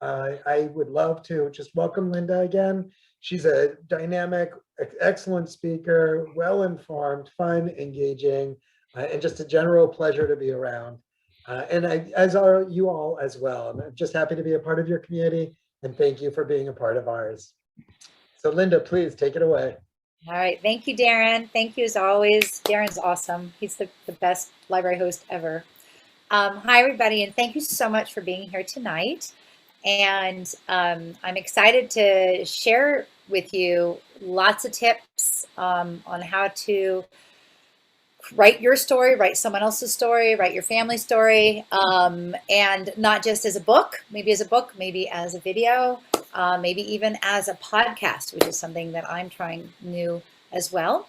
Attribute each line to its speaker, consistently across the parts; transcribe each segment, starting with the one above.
Speaker 1: I would love to just welcome Linda again. She's a dynamic, excellent speaker, well-informed, fun, engaging, and just a general pleasure to be around. As are you all as well. I'm just happy to be a part of your community, and thank you for being a part of ours. So Linda, please take it away.
Speaker 2: All right. Thank you, Darren. Thank you as always. Darren's awesome. He's the best library host ever. Hi, everybody, and thank you so much for being here tonight. And I'm excited to share with you lots of tips on how to write your story, write someone else's story, write your family story, and not just as a book, maybe as a video, maybe even as a podcast, which is something that I'm trying new as well.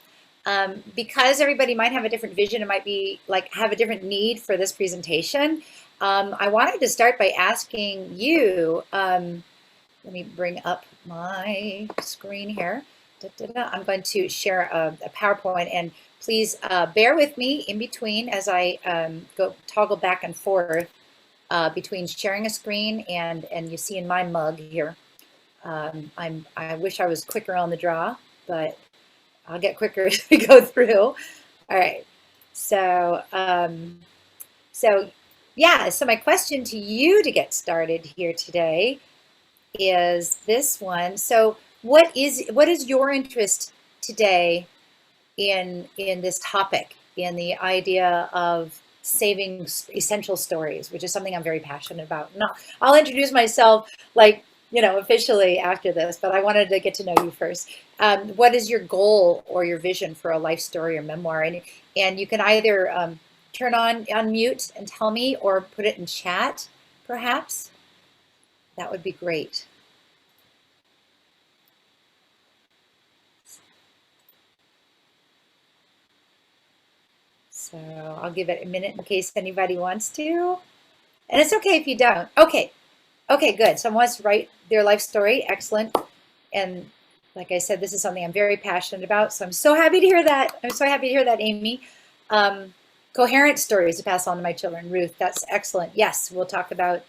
Speaker 2: Because everybody might have a different vision, it might be like have a different need for this presentation. I wanted to start by asking you, let me bring up my screen here. I'm going to share a PowerPoint, and please bear with me in between as I go toggle back and forth between sharing a screen and you see in my mug here. I wish I was quicker on the draw, but I'll get quicker as we go through. All right. So yeah. So my question to you to get started here today is this one. So what is your interest today in this topic, in the idea of saving essential stories, which is something I'm very passionate about. Now, I'll introduce myself officially after this, but I wanted to get to know you first. What is your goal or your vision for a life story or memoir? And you can either turn on unmute and tell me, or put it in chat, perhaps. That would be great. So I'll give it a minute in case anybody wants to. And it's okay if you don't. Okay. Okay, good. Someone wants to write their life story. Excellent. And like I said, this is something I'm very passionate about. So I'm so happy to hear that. I'm so happy to hear that, Amy. Coherent stories to pass on to my children. Ruth, that's excellent. Yes, we'll talk about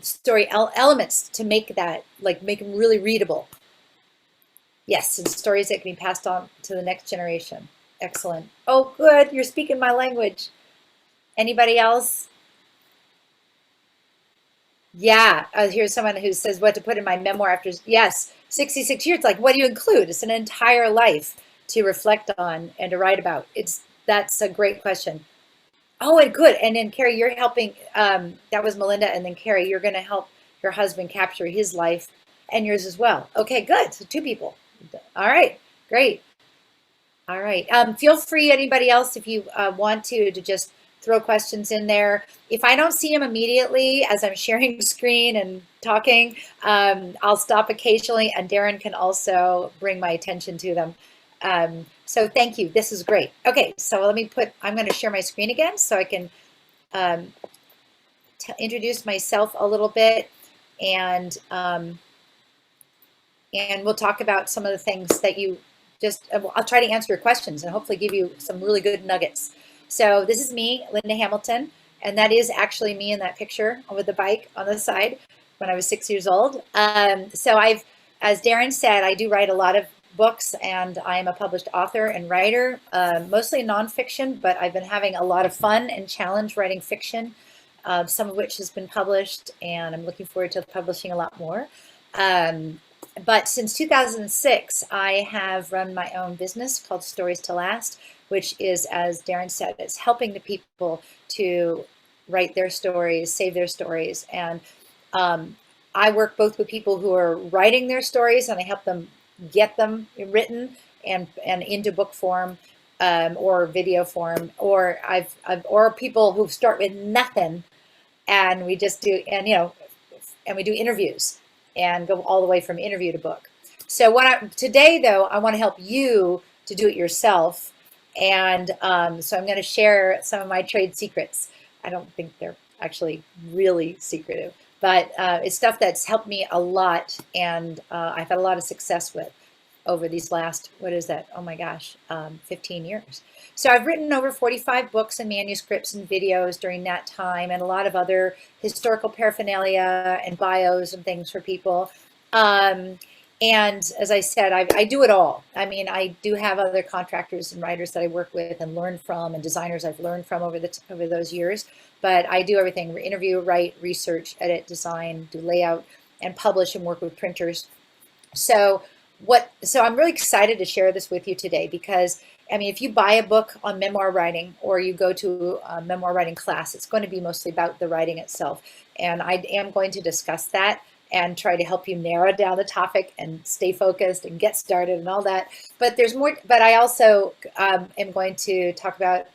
Speaker 2: story elements to make that, make them really readable. Yes, and stories that can be passed on to the next generation. Excellent. Oh, good. You're speaking my language. Anybody else? Yeah. Here's someone who says what to put in my memoir after, yes, 66 years. Like, what do you include? It's an entire life to reflect on and to write about. That's a great question. Oh, and good. And then Carrie, you're helping. That was Melinda. And then Carrie, you're going to help your husband capture his life and yours as well. Okay, good. So 2 people. All right, great. All right. Feel free, anybody else, if you want to just throw questions in there. If I don't see them immediately as I'm sharing screen and talking, I'll stop occasionally, and Darren can also bring my attention to them. So thank you. This is great. Okay, so I'm going to share my screen again so I can introduce myself a little bit, and we'll talk about some of the things that you I'll try to answer your questions and hopefully give you some really good nuggets. So this is me, Linda Hamilton, and that is actually me in that picture with the bike on the side when I was 6 years old. So as Darren said, I do write a lot of books, and I am a published author and writer, mostly nonfiction, but I've been having a lot of fun and challenge writing fiction, some of which has been published, and I'm looking forward to publishing a lot more. But since 2006, I have run my own business called Stories to Last, which is, as Darren said, it's helping the people to write their stories, save their stories. And I work both with people who are writing their stories, and I help them get them written and into book form or video form, or or people who start with nothing, and we just do, and we do interviews and go all the way from interview to book. So today, though, I want to help you to do it yourself. And so I'm going to share some of my trade secrets. I don't think they're actually really secretive, but it's stuff that's helped me a lot, and I've had a lot of success with. over these last, what is that? Oh my gosh, 15 years. So I've written over 45 books and manuscripts and videos during that time, and a lot of other historical paraphernalia and bios and things for people. And as I said, I do it all. I mean, I do have other contractors and writers that I work with and learn from, and designers I've learned from over those years. But I do everything: interview, write, research, edit, design, do layout, and publish and work with printers. So I'm really excited to share this with you today because, I mean, if you buy a book on memoir writing or you go to a memoir writing class, it's going to be mostly about the writing itself. And I am going to discuss that and try to help you narrow down the topic and stay focused and get started and all that. But there's more, but I also am going to talk about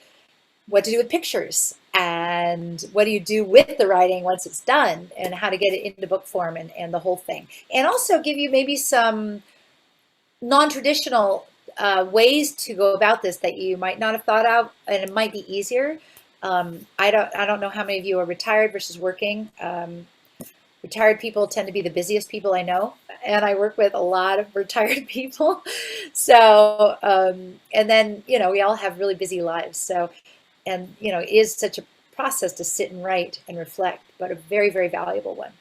Speaker 2: what to do with pictures and what do you do with the writing once it's done and how to get it into book form and the whole thing. And also give you maybe some non-traditional ways to go about this that you might not have thought of, and it might be easier. I don't know how many of you are retired versus working. Retired people tend to be the busiest people I know, and I work with a lot of retired people. So, and then, you know, we all have really busy lives. So, and, you know, it is such a process to sit and write and reflect, but a very, very valuable one,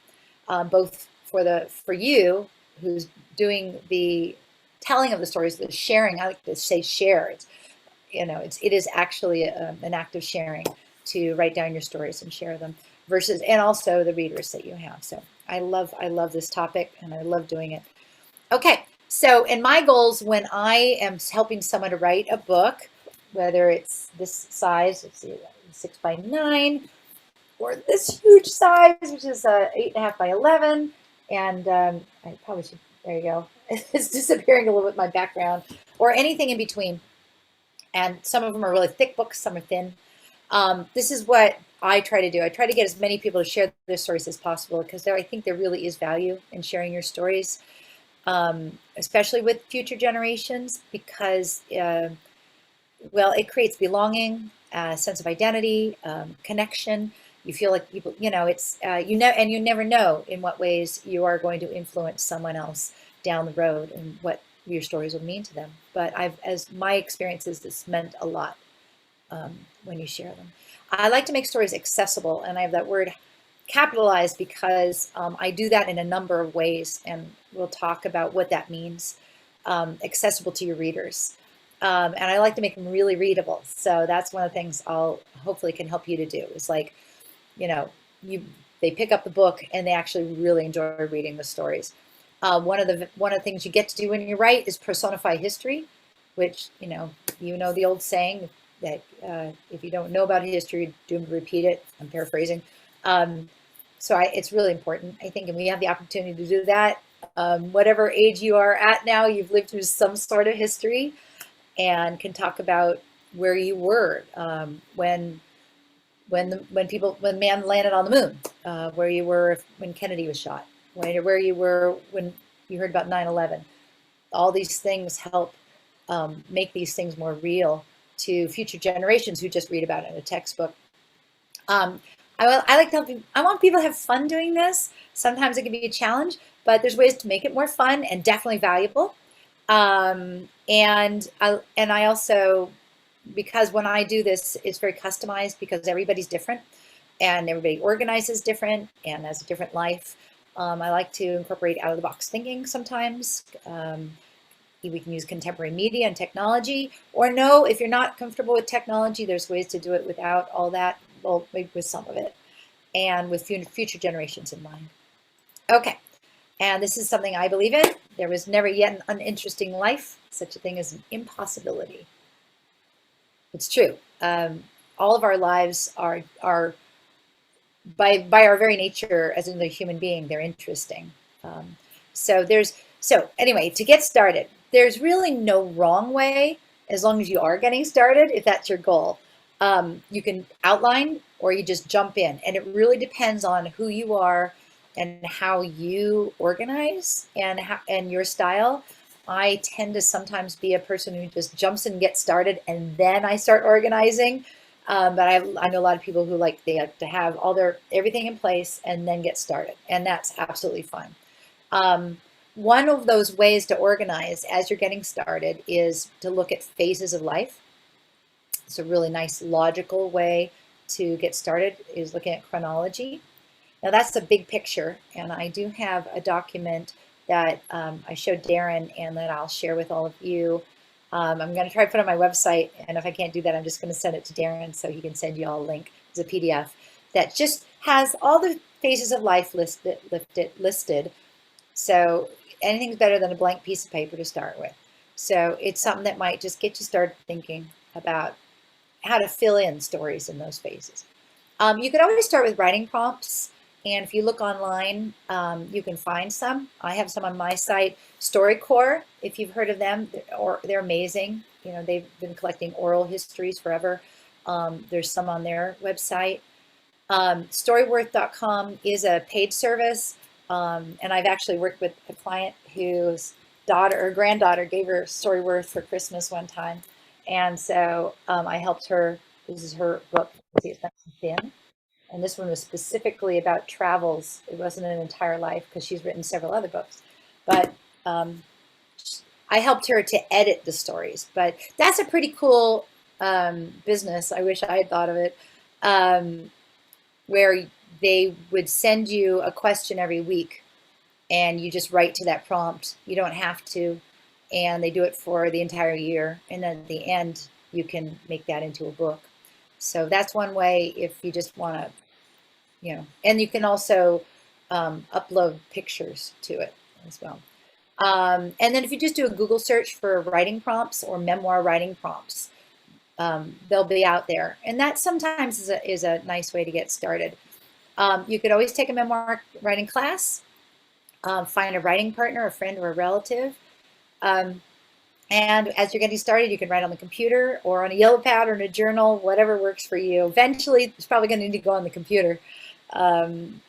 Speaker 2: both for you who's doing the telling of the stories, the sharing. I like to say share. It's, you know, it is actually an act of sharing to write down your stories and share them, versus, and also the readers that you have. So I love this topic and I love doing it. Okay, so in my goals when I am helping someone to write a book, whether it's this size, let's see, 6x9, or this huge size, which is 8.5 by 11, and I probably should, there you go. It's disappearing a little bit, my background, or anything in between. And some of them are really thick books, some are thin. This is what I try to do. I try to get as many people to share their stories as possible because I think there really is value in sharing your stories, especially with future generations, because, well, it creates belonging, sense of identity, connection. You feel like people, you know, it's, you never know in what ways you are going to influence someone else down the road and what your stories will mean to them. But as my experiences, this meant a lot when you share them. I like to make stories accessible, and I have that word capitalized because I do that in a number of ways, and we'll talk about what that means. Accessible to your readers. And I like to make them really readable. So that's one of the things I'll hopefully can help you to do is, like, you know, they pick up the book and they actually really enjoy reading the stories. One of the things you get to do when you write is personify history, which, you know the old saying that if you don't know about history, do repeat it. I'm paraphrasing. So it's really important, I think, and we have the opportunity to do that. Whatever age you are at now, you've lived through some sort of history and can talk about where you were when man landed on the moon, where you were when Kennedy was shot, where you were when you heard about 9/11. All these things help make these things more real to future generations who just read about it in a textbook. I like to help you. I want people to have fun doing this. Sometimes it can be a challenge, but there's ways to make it more fun and definitely valuable. And I also, because when I do this, it's very customized because everybody's different and everybody organizes different and has a different life. I like to incorporate out of the box thinking sometimes. We can use contemporary media and technology, or no, if you're not comfortable with technology, there's ways to do it without all that, well, maybe with some of it, and with future generations in mind. Okay, and this is something I believe in. There was never yet an uninteresting life, such a thing as an impossibility. It's true. All of our lives are by our very nature as in the human being, they're interesting. So anyway, to get started, there's really no wrong way as long as you are getting started, if that's your goal. You can outline or you just jump in, and it really depends on who you are and how you organize and your style. I tend to sometimes be a person who just jumps in and gets started and then I start organizing. But I know a lot of people who they like to have everything in place and then get started, and that's absolutely fine. One of those ways to organize as you're getting started is to look at phases of life. It's a really nice logical way to get started is looking at chronology. Now that's the big picture, and I do have a document that I showed Darren and that I'll share with all of you. I'm going to try to put on my website, and if I can't do that, I'm just going to send it to Darren so he can send you all a link. It's a PDF that just has all the phases of life listed. So anything's better than a blank piece of paper to start with. So it's something that might just get you started thinking about how to fill in stories in those phases. You could always start with writing prompts. And if you look online, you can find some. I have some on my site. StoryCorps, if you've heard of them, they're amazing. You know, they've been collecting oral histories forever. There's some on their website. Storyworth.com is a paid service. And I've actually worked with a client whose daughter or granddaughter gave her Storyworth for Christmas one time. And so I helped her. This is her book. See, it's nice and thin. And this one was specifically about travels. It wasn't an entire life because she's written several other books. But I helped her to edit the stories. But that's a pretty cool business. I wish I had thought of it. Where they would send you a question every week and you just write to that prompt. You don't have to. And they do it for the entire year. And then at the end, you can make that into a book. So that's one way if you just want to, you know, and you can also upload pictures to it as well. And then if you just do a Google search for writing prompts or memoir writing prompts, they'll be out there. And that sometimes is a nice way to get started. You could always take a memoir writing class, find a writing partner, a friend or a relative. And as you're getting started, you can write on the computer or on a yellow pad or in a journal, whatever works for you. Eventually, it's probably going to need to go on the computer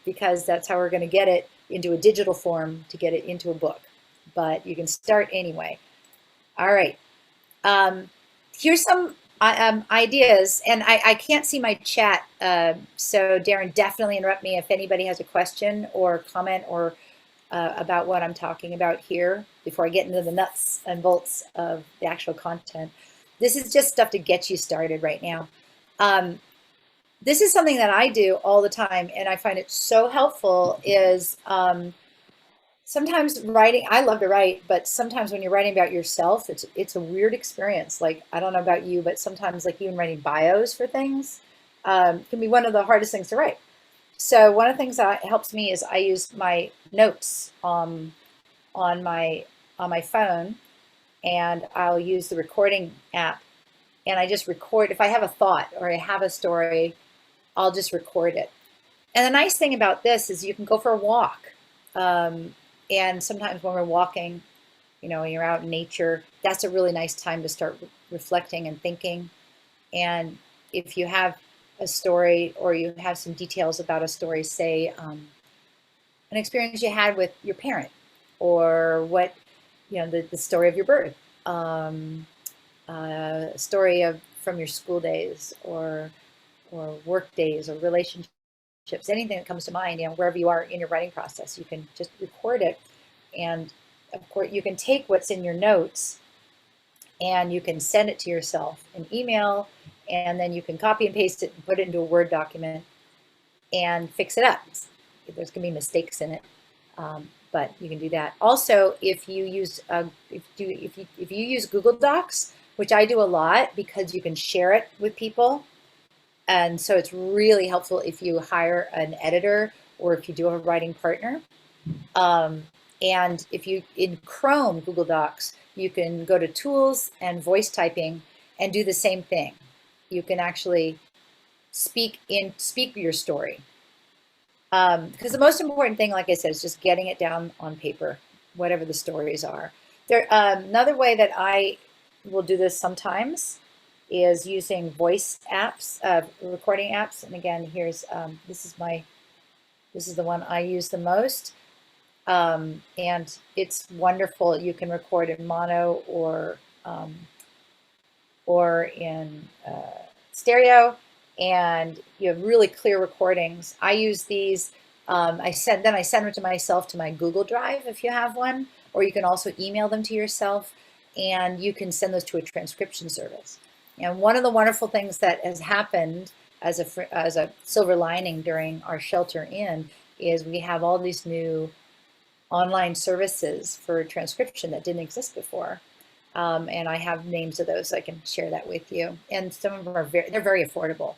Speaker 2: because that's how we're going to get it into a digital form to get it into a book. But you can start anyway. All right. Here's some ideas, and I can't see my chat. So Darren, definitely interrupt me if anybody has a question or comment or about what I'm talking about here before I get into the nuts and bolts of the actual content. This is just stuff to get you started right now. This is something that I do all the time, and I find it so helpful is sometimes writing, I love to write, but sometimes when you're writing about yourself, it's a weird experience. Like, I don't know about you, but sometimes like even writing bios for things can be one of the hardest things to write. So one of the things that helps me is I use my notes on my phone, and I'll use the recording app, and I just record. If I have a thought or I have a story, I'll just record it. And the nice thing about this is you can go for a walk. And sometimes when we're walking, you know, when you're out in nature, that's a really nice time to start reflecting and thinking. And if you have a story or you have some details about a story, say an experience you had with your parent or what, you know, the story of your birth, a story from your school days or work days or relationships, anything that comes to mind, you know, wherever you are in your writing process, you can just record it. And of course, you can take what's in your notes and you can send it to yourself in email, and then you can copy and paste it and put it into a Word document and fix it up. There's going to be mistakes in it, but you can do that. Also, if you use if you use Google Docs, which I do a lot because you can share it with people, and so it's really helpful if you hire an editor or if you do have a writing partner. And if you in Chrome Google Docs, you can go to Tools and Voice Typing and do the same thing. You can actually speak your story. Because the most important thing, like I said, is just getting it down on paper, whatever the stories are. Another way that I will do this sometimes is using voice apps, recording apps. And again, here's this is the one I use the most. And it's wonderful. You can record in mono or in stereo, and you have really clear recordings. I use these I send them to myself to my Google Drive if you have one, or you can also email them to yourself, and you can send those to a transcription service. And one of the wonderful things that has happened as a silver lining during our shelter in is we have all these new online services for transcription that didn't exist before. And I have names of those, so I can share that with you. And some of them are they're very affordable.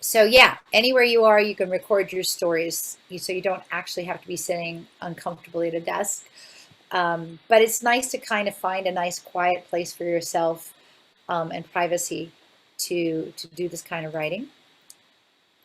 Speaker 2: So yeah, anywhere you are, you can record your stories, so you don't actually have to be sitting uncomfortably at a desk. But it's nice to kind of find a nice quiet place for yourself and privacy to do this kind of writing.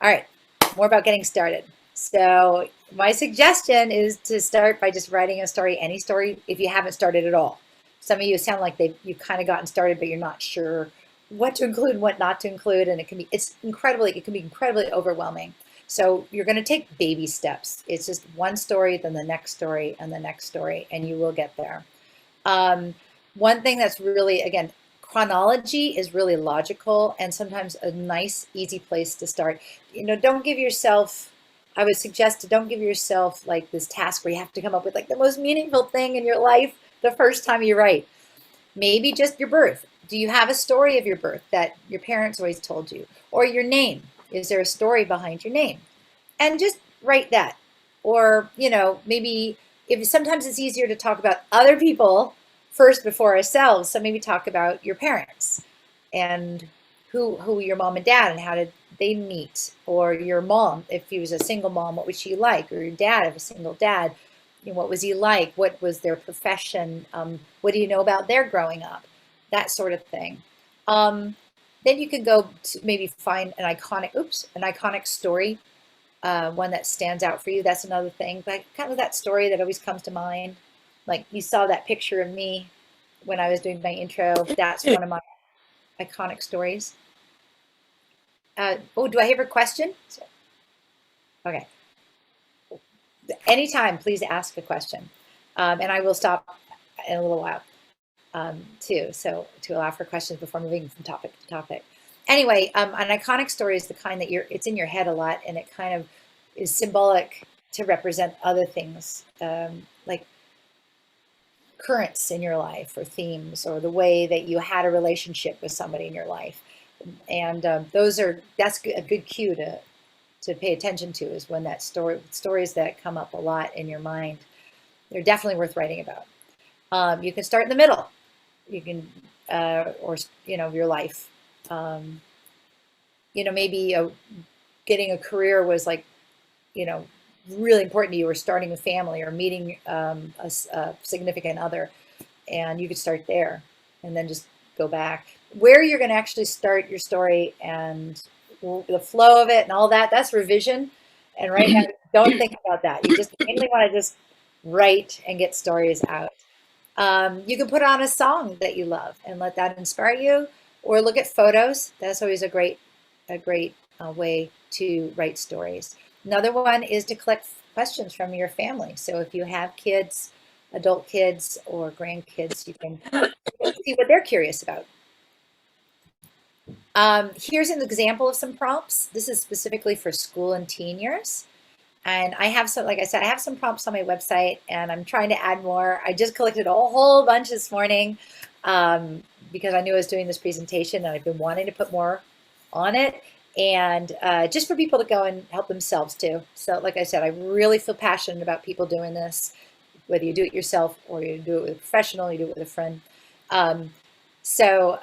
Speaker 2: All right, more about getting started. So my suggestion is to start by just writing a story, any story, if you haven't started at all. Some of you sound like you've kind of gotten started, but you're not sure what to include and what not to include, and it can be incredibly overwhelming. So you're going to take baby steps. It's just one story, then the next story, and the next story, and you will get there. One thing that's really, again, chronology is really logical and sometimes a nice, easy place to start. Don't give yourself, I would suggest to don't give yourself like this task where you have to come up with like the most meaningful thing in your life the first time you write. Maybe just your birth. Do you have a story of your birth that your parents always told you? Or your name? Is there a story behind your name? And just write that. Or, maybe sometimes it's easier to talk about other people first before ourselves. So maybe talk about your parents and who your mom and dad and how did they meet? Or your mom, if he was a single mom, what was she like? Or your dad, if a single dad, what was he like? What was their profession? What do you know about their growing up? That sort of thing. Then you can go to maybe find an iconic story, one that stands out for you. That's another thing. But kind of that story that always comes to mind. Like you saw that picture of me when I was doing my intro. That's one of my iconic stories. Do I have a question? Okay. Anytime, please ask a question. And I will stop in a little while too, so to allow for questions before moving from topic to topic. Anyway, an iconic story is the kind that it's in your head a lot, and it kind of is symbolic to represent other things, like currents in your life or themes or the way that you had a relationship with somebody in your life. And that's a good cue to pay attention to, is when that stories that come up a lot in your mind, they're definitely worth writing about. You can start in the middle. You can, your life. Maybe getting a career was like, really important to you, or starting a family, or meeting a significant other, and you could start there and then just go back. Where you're going to actually start your story and the flow of it and all that, that's revision. And right now, don't think about that. You just mainly want to just write and get stories out. You can put on a song that you love and let that inspire you, or look at photos. That's always a great way to write stories. Another one is to collect questions from your family. So if you have kids, adult kids or grandkids, you can see what they're curious about. Here's an example of some prompts. This is specifically for school and teen years. And I have some, like I said, I have some prompts on my website, and I'm trying to add more. I just collected a whole bunch this morning because I knew I was doing this presentation, and I've been wanting to put more on it. And just for people to go and help themselves too. So like I said, I really feel passionate about people doing this, whether you do it yourself or you do it with a professional, you do it with a friend. So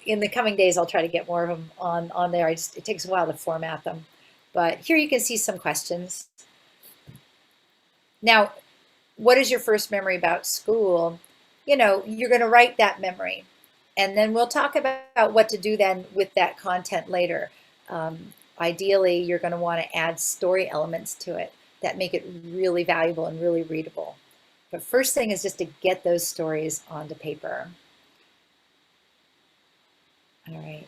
Speaker 2: in the coming days, I'll try to get more of them on there. It takes a while to format them. But here you can see some questions. Now, what is your first memory about school? You're going to write that memory. And then we'll talk about what to do then with that content later. Ideally, you're going to want to add story elements to it that make it really valuable and really readable. But first thing is just to get those stories onto paper. All right.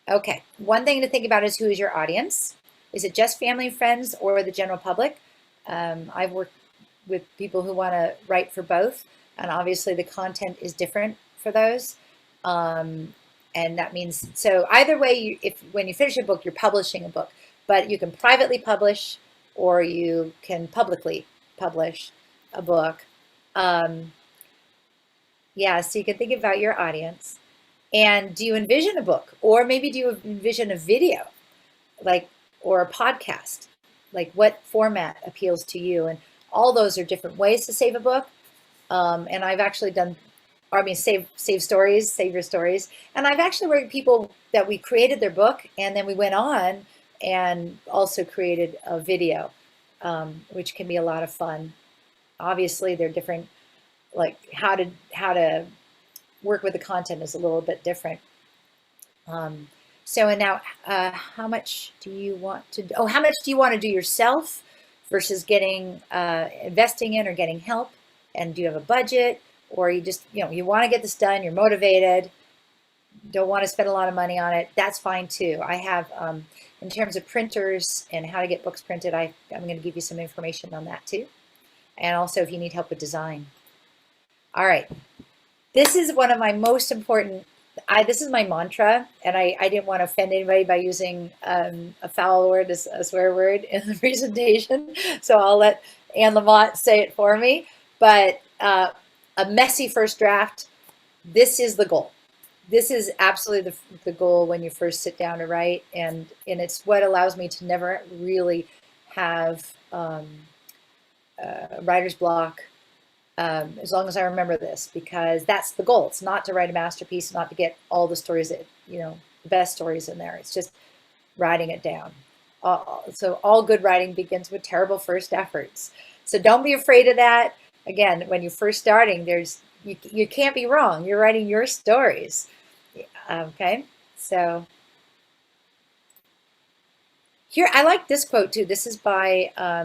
Speaker 2: Okay, one thing to think about is, who is your audience? Is it just family and friends or the general public? I've worked with people who want to write for both, and obviously the content is different for those. And that means, so either way, when you finish a book, you're publishing a book, but you can privately publish or you can publicly publish a book. Yeah, so you can think about your audience. And do you envision a book, or maybe do you envision a video, like, or a podcast? Like, what format appeals to you? And all those are different ways to save a book. And I've actually done, I mean, save stories, save your stories. And I've actually worked with people that we created their book, and then we went on and also created a video, which can be a lot of fun. Obviously, they're different, like how to work with the content is a little bit different. So, and now, how much do you want to, oh, how much do you want to do yourself versus getting, investing in or getting help? And do you have a budget, or you just, you want to get this done, you're motivated, don't want to spend a lot of money on it? That's fine too. I have, in terms of printers and how to get books printed, I'm going to give you some information on that too. And also if you need help with design. All right. This is one of my most important, this is my mantra, and I didn't want to offend anybody by using a foul word as a swear word in the presentation. So I'll let Anne Lamont say it for me. But a messy first draft, this is the goal. This is absolutely the goal when you first sit down to write. And it's what allows me to never really have writer's block. As long as I remember this, because that's the goal. It's not to write a masterpiece, not to get all the stories that, the best stories in there. It's just writing it down. So all good writing begins with terrible first efforts. So don't be afraid of that. Again, when you're first starting, you can't be wrong. You're writing your stories. Okay. So here, I like this quote too. This is by a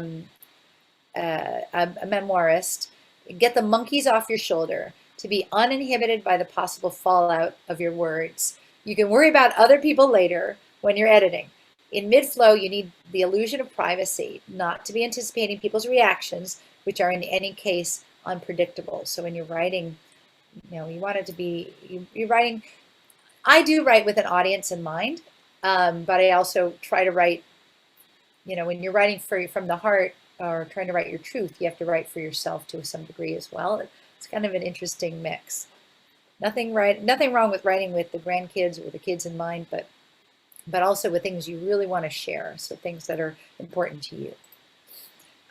Speaker 2: memoirist. Get the monkeys off your shoulder, to be uninhibited by the possible fallout of your words. You can worry about other people later when you're editing. In mid-flow, you need the illusion of privacy, not to be anticipating people's reactions, which are in any case unpredictable. So when you're writing, you want it to be, you're writing, I do write with an audience in mind, but I also try to write, when you're writing from the heart, or trying to write your truth, you have to write for yourself to some degree as well. It's kind of an interesting mix. Nothing wrong with writing with the grandkids or the kids in mind, but also with things you really want to share, so things that are important to you.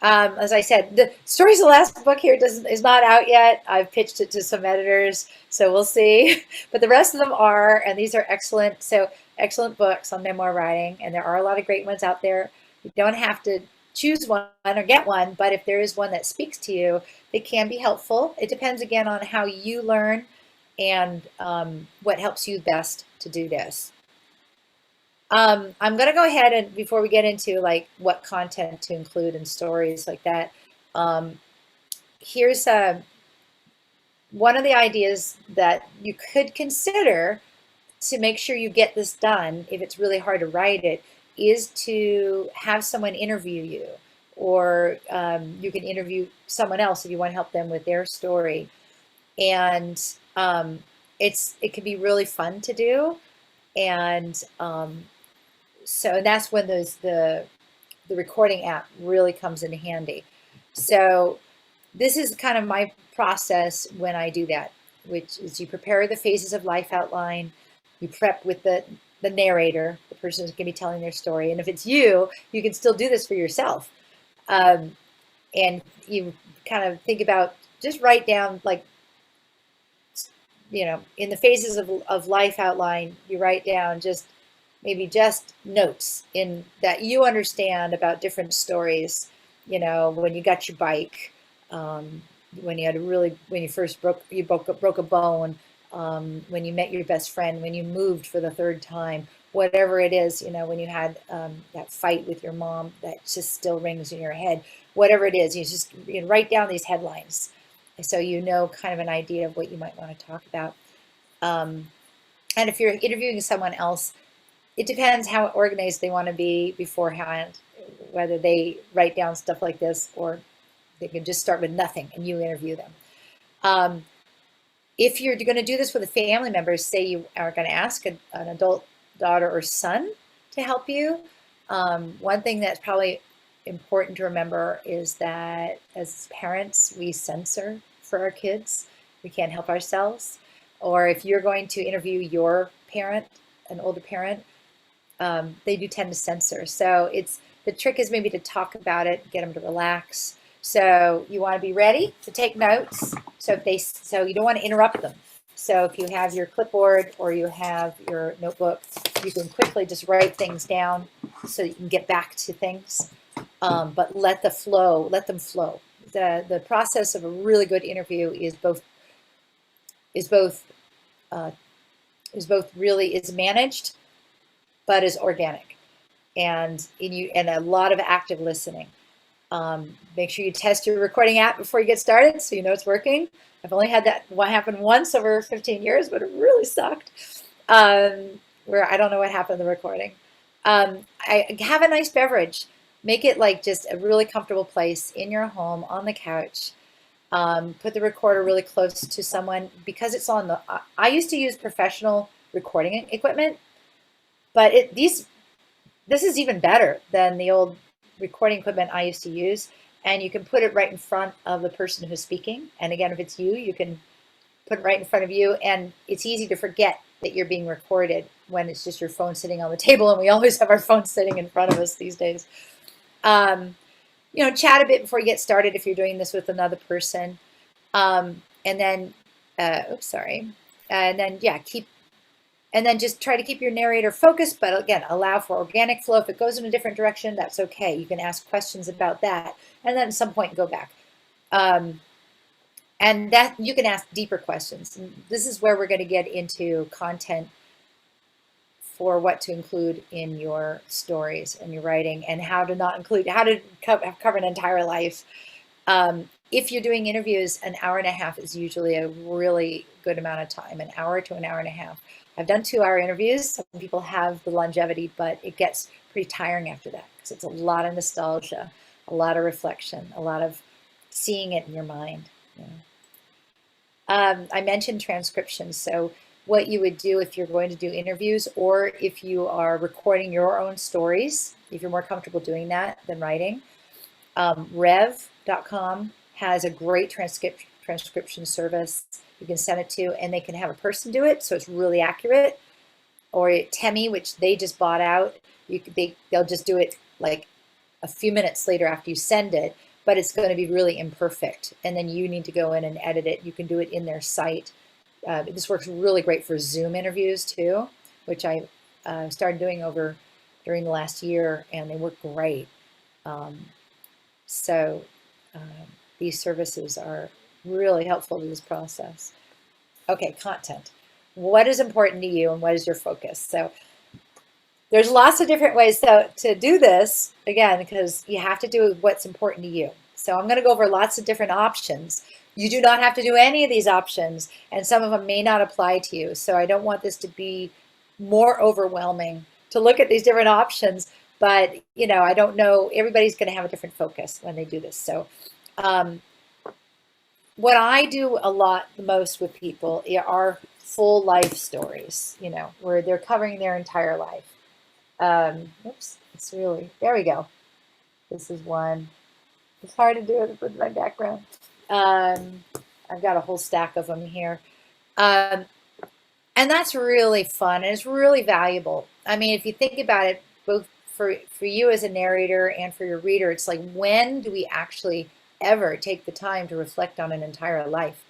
Speaker 2: As I said, the Stories of the Last book here is not out yet. I've pitched it to some editors, so we'll see. But the rest of them are, and these are excellent. So excellent books on memoir writing, and there are a lot of great ones out there. You don't have to choose one or get one, but if there is one that speaks to you, it can be helpful. It depends again on how you learn and what helps you best to do this. I'm going to go ahead and before we get into like what content to include in stories like that, here's one of the ideas that you could consider to make sure you get this done, if it's really hard to write it, is to have someone interview you, or you can interview someone else if you want to help them with their story. And it can be really fun to do. And so that's when the recording app really comes in handy. So this is kind of my process when I do that, which is you prepare the phases of life outline, you prep with the narrator, the person who's going to be telling their story. And if it's you can still do this for yourself. And you kind of think about, just write down, like, in the phases of life outline, you write down maybe just notes in that you understand about different stories. When you got your bike, when you first broke a bone, when you met your best friend, when you moved for the third time, whatever it is, when you had that fight with your mom that just still rings in your head, whatever it is, you write down these headlines so kind of an idea of what you might want to talk about. And if you're interviewing someone else, it depends how organized they want to be beforehand, whether they write down stuff like this or they can just start with nothing and you interview them. If you're going to do this with a family member, say you are going to ask an adult daughter or son to help you, one thing that's probably important to remember is that as parents, we censor for our kids. We can't help ourselves. Or if you're going to interview your parent, an older parent, they do tend to censor. So the trick is maybe to talk about it, get them to relax. So you want to be ready to take notes. So you don't want to interrupt them. So if you have your clipboard or you have your notebook, you can quickly just write things down so you can get back to things. But let them flow. The process of a really good interview is managed, but is organic, and a lot of active listening. Make sure you test your recording app before you get started so you know it's working. I've only had that one happen once over 15 years, but it really sucked. Where I don't know what happened to the recording. I have a nice beverage. Make it like just a really comfortable place in your home on the couch. Put the recorder really close to someone because it's on the. I used to use professional recording equipment, but this is even better than the old recording equipment I used to use. And you can put it right in front of the person who's speaking. And again, if it's you, you can put it right in front of you. And it's easy to forget that you're being recorded when it's just your phone sitting on the table. And we always have our phone sitting in front of us these days. Chat a bit before you get started if you're doing this with another person. And then just try to keep your narrator focused, but again, allow for organic flow. If it goes in a different direction, that's okay. You can ask questions about that, and then at some point go back. And that you can ask deeper questions. And this is where we're going to get into content for what to include in your stories and your writing, and how to cover an entire life. If you're doing interviews, an hour and a half is usually a really good amount of time, an hour to an hour and a half. I've done 2-hour interviews. Some people have the longevity, but it gets pretty tiring after that because it's a lot of nostalgia, a lot of reflection, a lot of seeing it in your mind. I mentioned transcriptions. So what you would do if you're going to do interviews, or if you are recording your own stories, if you're more comfortable doing that than writing, rev.com has a great transcription service. You can send it to, and they can have a person do it, so it's really accurate. Or Temi, which they just bought out, they'll just do it like a few minutes later after you send it, but it's going to be really imperfect, and then you need to go in and edit it. You can do it in their site. This works really great for Zoom interviews too, which I started doing during the last year, and they work great. These services are really helpful to this process. Okay, content. What is important to you and what is your focus? So there's lots of different ways to do this, again, because you have to do what's important to you. So I'm going to go over lots of different options. You do not have to do any of these options, and some of them may not apply to you. So I don't want this to be more overwhelming to look at these different options, but I don't know, everybody's going to have a different focus when they do this. So what I do a lot the most with people are full life stories, where they're covering their entire life. There we go. This is one. It's hard to do it with my background. I've got a whole stack of them here. And that's really fun, and it's really valuable. I mean, if you think about it, both for you as a narrator and for your reader, it's like, when do we actually ever take the time to reflect on an entire life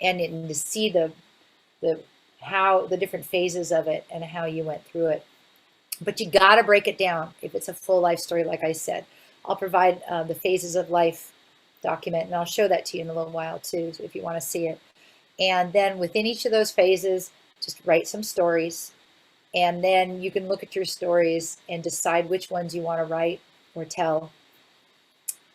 Speaker 2: and to see the different phases of it and how you went through it? But you got to break it down if it's a full life story. Like I said, I'll provide the phases of life document, and I'll show that to you in a little while too, if you want to see it. And then within each of those phases, just write some stories, and then you can look at your stories and decide which ones you want to write or tell.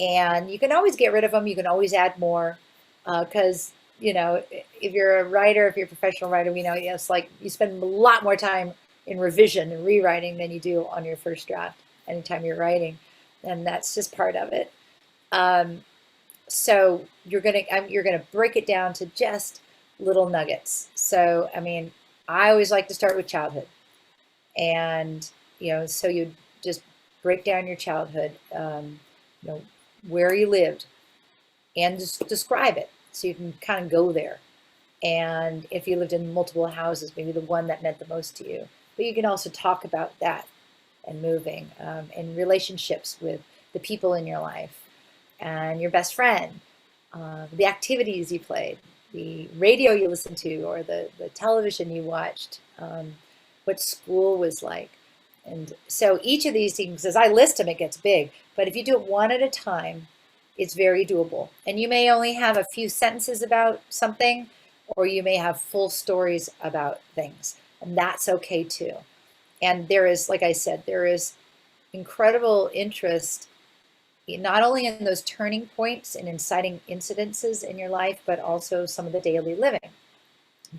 Speaker 2: And you can always get rid of them. You can always add more, because if you're a writer, if you're a professional writer, we know it's like you spend a lot more time in revision and rewriting than you do on your first draft anytime you're writing, and that's just part of it. So you're gonna break it down to just little nuggets. So, I mean, I always like to start with childhood. And, so you just break down your childhood, where you lived, and just describe it so you can kind of go there. And if you lived in multiple houses, maybe the one that meant the most to you. But you can also talk about that and moving, and relationships with the people in your life and your best friend, the activities you played, the radio you listened to, or the television you watched, what school was like. And so each of these things, as I list them, it gets big. But if you do it one at a time, it's very doable. And you may only have a few sentences about something, or you may have full stories about things. And that's okay too. And there is, like I said, there is incredible interest not only in those turning points and inciting incidences in your life, but also some of the daily living.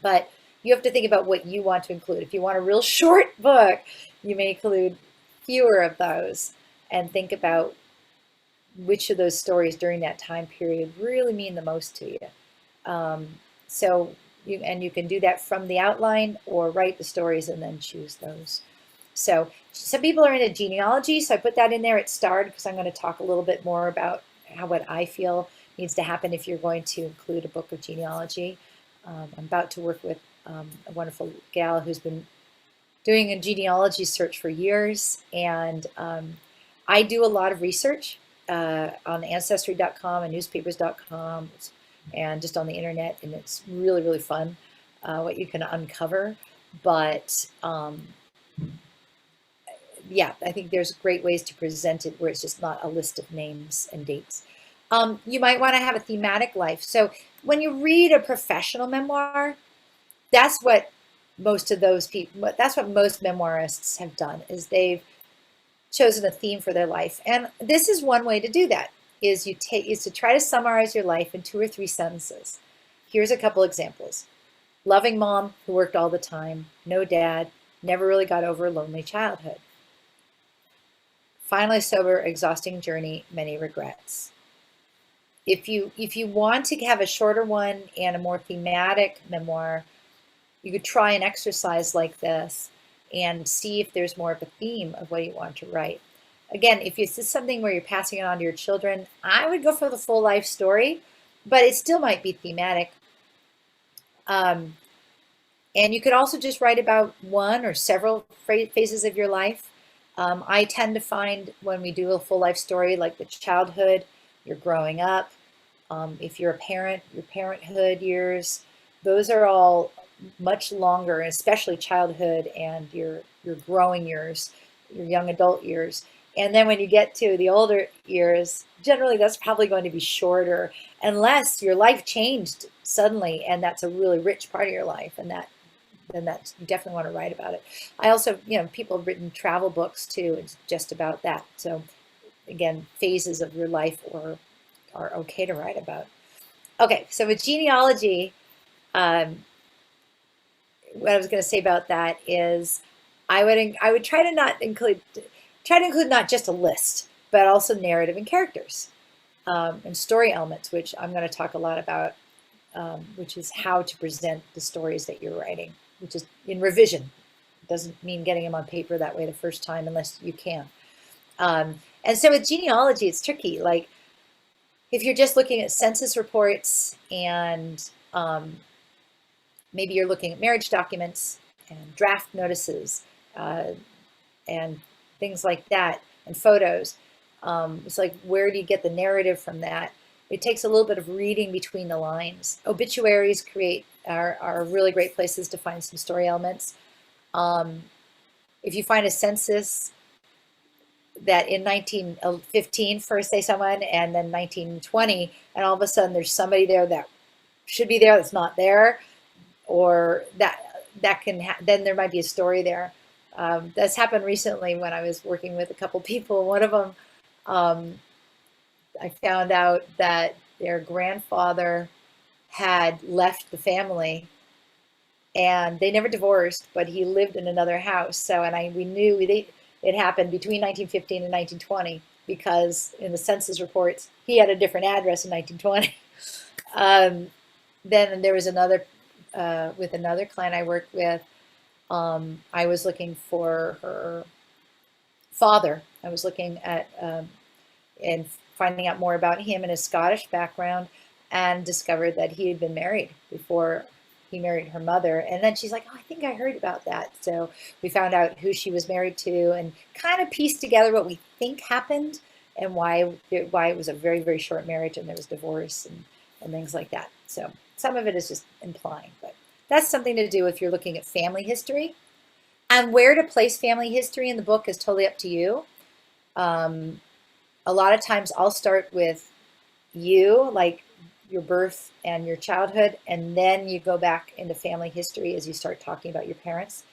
Speaker 2: But you have to think about what you want to include. If you want a real short book, you may include fewer of those, and think about which of those stories during that time period really mean the most to you. So you can do that from the outline, or write the stories and then choose those. So some people are into genealogy, so I put that in there at start because I'm going to talk a little bit more about what I feel needs to happen if you're going to include a book of genealogy. I'm about to work with a wonderful gal who's been doing a genealogy search for years, and I do a lot of research on Ancestry.com and newspapers.com and just on the internet, and it's really, really fun what you can uncover. But yeah, I think there's great ways to present it where it's just not a list of names and dates. You might want to have a thematic life. So when you read a professional memoir, that's what most of those people, that's what most memoirists have done, is they've chosen a theme for their life. And this is one way to do that, is to try to summarize your life in 2 or 3 sentences. Here's a couple examples. Loving mom who worked all the time, no dad, never really got over a lonely childhood. Finally sober, exhausting journey, many regrets. If you want to have a shorter one and a more thematic memoir, you could try an exercise like this and see if there's more of a theme of what you want to write. Again, if this is something where you're passing it on to your children, I would go for the full life story, but it still might be thematic. And you could also just write about one or several phases of your life. I tend to find when we do a full life story, like the childhood, you're growing up, if you're a parent, your parenthood years, those are all much longer, and especially childhood and your growing years, your young adult years. And then when you get to the older years, generally that's probably going to be shorter, unless your life changed suddenly and that's a really rich part of your life, and then that's, you definitely want to write about it. I also, people have written travel books too. It's just about that. So again, phases of your life are okay to write about. Okay, so with genealogy, what I was going to say about that is I would try to include not just a list, but also narrative and characters, and story elements, which I'm going to talk a lot about, which is how to present the stories that you're writing, which is in revision. It doesn't mean getting them on paper that way the first time unless you can. And so with genealogy, it's tricky. Like if you're just looking at census reports and maybe you're looking at marriage documents and draft notices and things like that, and photos. It's like, where do you get the narrative from that? It takes a little bit of reading between the lines. Obituaries are really great places to find some story elements. If you find a census that in 1915 for, say, someone, and then 1920, and all of a sudden there's somebody there that should be there that's not there, or that can then there might be a story there. That's happened recently when I was working with a couple people. One of them, I found out that their grandfather had left the family, and they never divorced, but he lived in another house. So, we knew it happened between 1915 and 1920 because in the census reports he had a different address in 1920. Then there was another with another client I worked with. I was looking for her father. I was looking at and finding out more about him and his Scottish background, and discovered that he had been married before he married her mother. And then she's like, "Oh, I think I heard about that." So we found out who she was married to and kind of pieced together what we think happened and why it was a very, very short marriage and there was divorce and things like that. So some of it is just implying, but that's something to do if you're looking at family history. And where to place family history in the book is totally up to you. Um, a lot of times I'll start with you, like your birth and your childhood, and then you go back into family history as you start talking about your parents,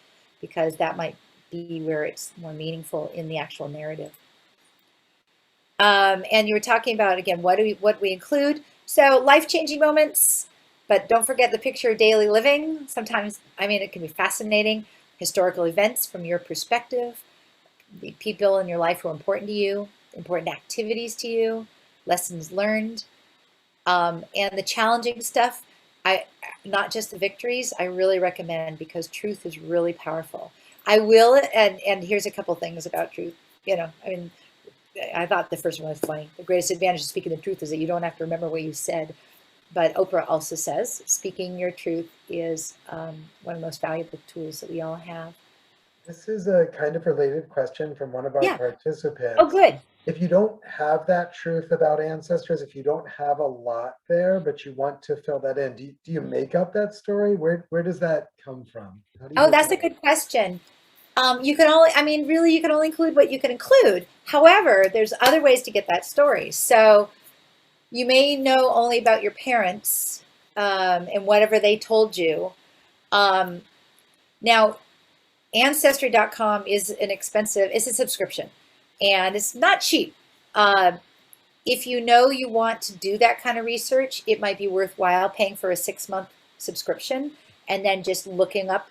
Speaker 2: because that might be where it's more meaningful in the actual narrative. And you were talking about, again, what we include. So life-changing moments, but don't forget the picture of daily living. Sometimes, I mean, it can be fascinating. Historical events from your perspective, the people in your life who are important to you, important activities to you, lessons learned, and the challenging stuff. Not just the victories, I really recommend, because truth is really powerful. I will, and here's a couple things about truth. I mean, I thought the first one was funny. The greatest advantage of speaking the truth is that you don't have to remember what you said. But Oprah also says speaking your truth is one of the most valuable tools that we all have.
Speaker 1: This is a kind of related question from one of our
Speaker 2: Yeah. Oh,
Speaker 1: participants.
Speaker 2: good.
Speaker 1: If you don't have that truth about ancestors, if you don't have a lot there, but you want to fill that in, do you make up that story? Where does that come from? How do you
Speaker 2: Oh,
Speaker 1: get
Speaker 2: that's
Speaker 1: that?
Speaker 2: a good question. You can only, I mean, really, you can only include what you can include. However, there's other ways to get that story. So you may know only about your parents and whatever they told you. Um, Now, Ancestry.com is it's a subscription, and it's not cheap. If you know you want to do that kind of research, it might be worthwhile paying for a 6-month subscription and then just looking up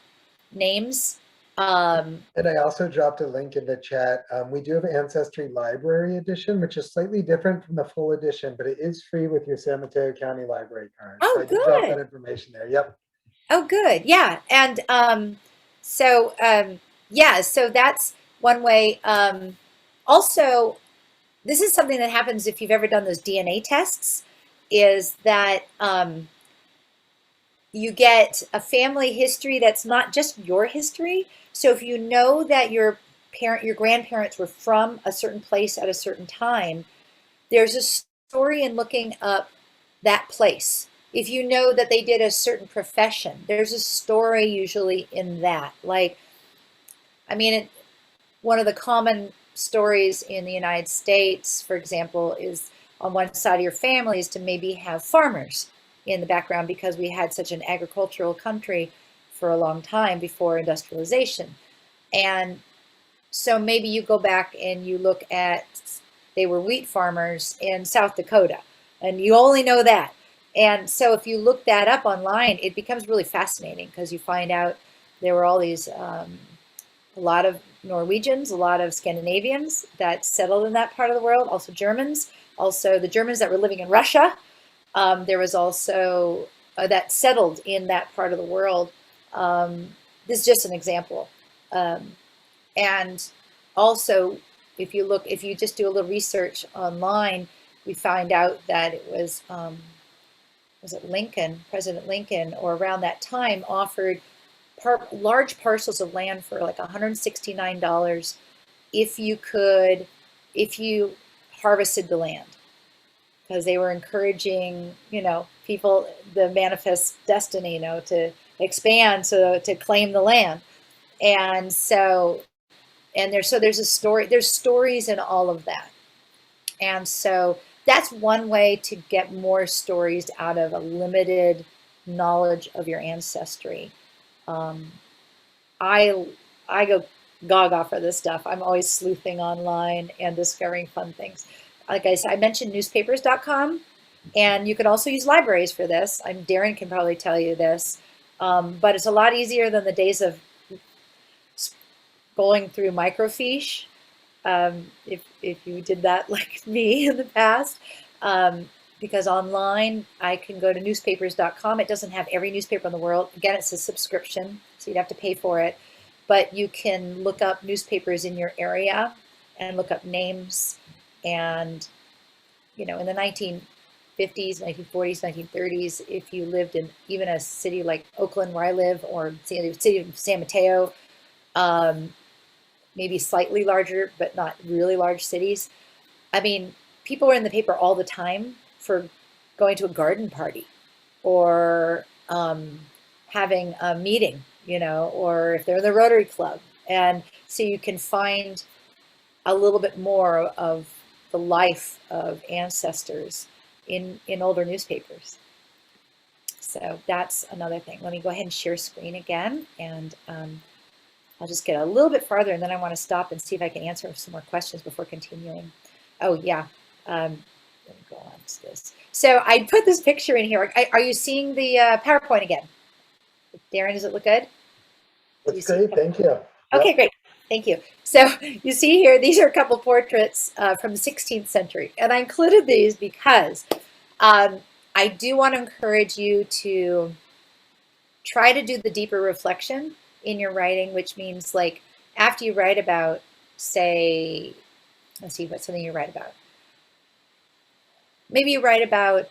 Speaker 2: names.
Speaker 1: And I also dropped a link in the chat. We do have Ancestry Library Edition, which is slightly different from the full edition, but it is free with your San Mateo County Library card. So
Speaker 2: Oh,
Speaker 1: I did drop that
Speaker 2: good.
Speaker 1: information there. Yep.
Speaker 2: Oh, good. Yeah. And so, yeah, so that's one way. Also, this is something that happens if you've ever done those DNA tests, is that you get a family history that's not just your history. So if you know that your grandparents were from a certain place at a certain time, there's a story in looking up that place. If you know that they did a certain profession, there's a story usually in that. Like, I mean, one of the common stories in the United States, for example, is on one side of your family is to maybe have farmers in the background, because we had such an agricultural country for a long time before industrialization. And so maybe you go back and you look at, they were wheat farmers in South Dakota, and you only know that. And so if you look that up online, it becomes really fascinating, because you find out there were all these, a lot of Norwegians, a lot of Scandinavians that settled in that part of the world, also Germans, also the Germans that were living in Russia. There was also that settled in that part of the world. This is just an example. And also, if you just do a little research online, we find out that it was it Lincoln, President Lincoln, or around that time, offered large parcels of land for like $169 if you harvested the land, because they were encouraging, people, the manifest destiny, to expand, so to claim the land. And so, there's a story, there's stories in all of that. And so that's one way to get more stories out of a limited knowledge of your ancestry. I I go gaga for this stuff. I'm always sleuthing online and discovering fun things. Like I said, I mentioned newspapers.com, and you can also use libraries for this. Darren can probably tell you this, but it's a lot easier than the days of going through microfiche. If you did that like me in the past, because online I can go to newspapers.com. It doesn't have every newspaper in the world. Again, it's a subscription, so you'd have to pay for it. But you can look up newspapers in your area and look up names. And, you know, in the 1950s, 1940s, 1930s, if you lived in even a city like Oakland, where I live, or the city of San Mateo, maybe slightly larger, but not really large cities. I mean, people were in the paper all the time for going to a garden party or having a meeting, you know, or if they're in the Rotary Club. And so you can find a little bit more of the life of ancestors in older newspapers. So that's another thing. Let me go ahead and share screen again, and I'll just get a little bit farther, and then I want to stop and see if I can answer some more questions before continuing. Oh yeah, let me go on to this. So I put this picture in here. Are you seeing the PowerPoint again? Darren, does it look good?
Speaker 1: That's great, thank you.
Speaker 2: Okay, great. Thank you. So you see here, these are a couple portraits from the 16th century. And I included these because I do want to encourage you to try to do the deeper reflection in your writing, which means like after you write about, say, let's see, what's something you write about. Maybe you write about,